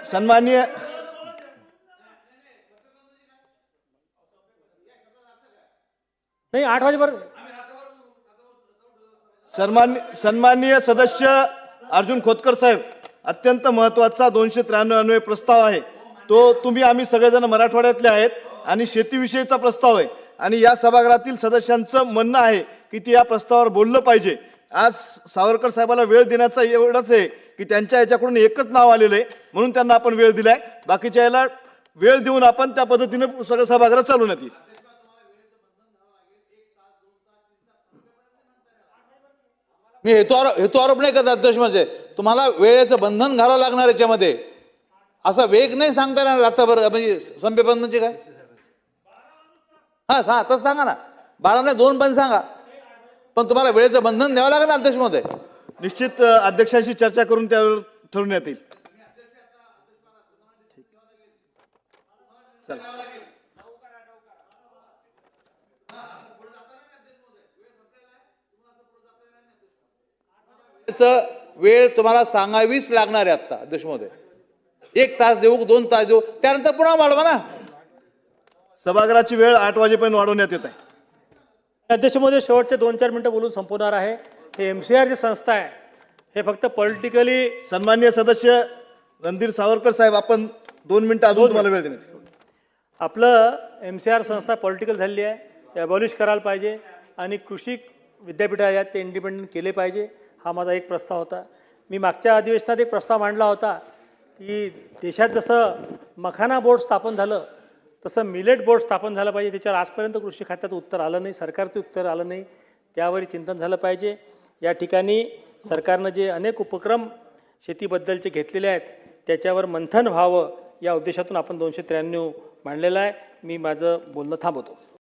सन्माननीय नाही 8 वाजेपर्यंत. सन्माननीय सदस्य अर्जुन खोतकर साहेब, अत्यंत महत्वाचा 293 प्रस्ताव आहे. तो तुम्ही आम्ही सगळेजण मराठवाड्यातले आहेत आणि शेतीविषयीचा प्रस्ताव आहे आणि या सभागृहातील सदस्यांचं म्हणणं आहे की ती या प्रस्तावावर बोललं पाहिजे. आज सावरकर साहेबाला वेळ देण्याचा एवढंच आहे की त्यांच्या याच्याकडून एकच नाव आलेलं आहे म्हणून त्यांना आपण वेळ दिलाय. बाकीच्या याला वेळ देऊन आपण त्या पद्धतीने सगळं सभागृह चालवण्यात येईल. मी हेतू आरोप नाही करत अध्यक्ष, म्हणजे तुम्हाला वेळेचं बंधन घालावं लागणार याच्यामध्ये. असा वेग नाही सांगता येणार रात्रभर, म्हणजे संपे बंधनचे काय. हा तसं सांगा ना, 12 नाही 2 पण सांगा, पण तुम्हाला वेळेचं बंधन द्यावं लागेल अध्यक्ष महोदय. निश्चित अध्यक्षांशी चर्चा करून त्यावर ठरवण्यात येईल. वेळ तुम्हाला सांगावीच लागणार आहे आता अध्यक्ष महोदय. 1 तास देऊ 2 तास देऊ, त्यानंतर पुन्हा वाढवा ना. सभागृहाची वेळ 8 वाजेपर्यंत वाढवण्यात येत आहे. अध्यक्ष महोदय, शेवटचे 2-4 मिनिटं बोलून संपवणार आहे. हे MCR जी संस्था आहे हे फक्त पॉलिटिकली. सन्माननीय सदस्य रणधीर सावरकर साहेब, आपण 2 मिनिटं अजून तुम्हाला वेळ देण्यात येईल. आपलं MCR संस्था पॉलिटिकल झालेली आहे, ते अबॉलिश करायला पाहिजे आणि कृषी विद्यापीठ आहेत ते इंडिपेंडंट केले पाहिजे. हा माझा एक प्रस्ताव होता. मी मागच्या अधिवेशनात एक प्रस्ताव मांडला होता की देशात जसं मखाना बोर्ड स्थापन झालं तसं मिलेट बोर्ड स्थापन झालं पाहिजे. त्याच्यावर आजपर्यंत कृषी खात्याचं उत्तर आलं नाही, सरकारचं उत्तर आलं नाही. त्यावर चिंतन झालं पाहिजे. या ठिकाणी सरकारनं जे अनेक उपक्रम शेतीबद्दलचे घेतलेले आहेत त्याच्यावर मंथन व्हावं या उद्देशातून आपण 293 मांडलेलं आहे. मी माझं बोलणं थांबवतो.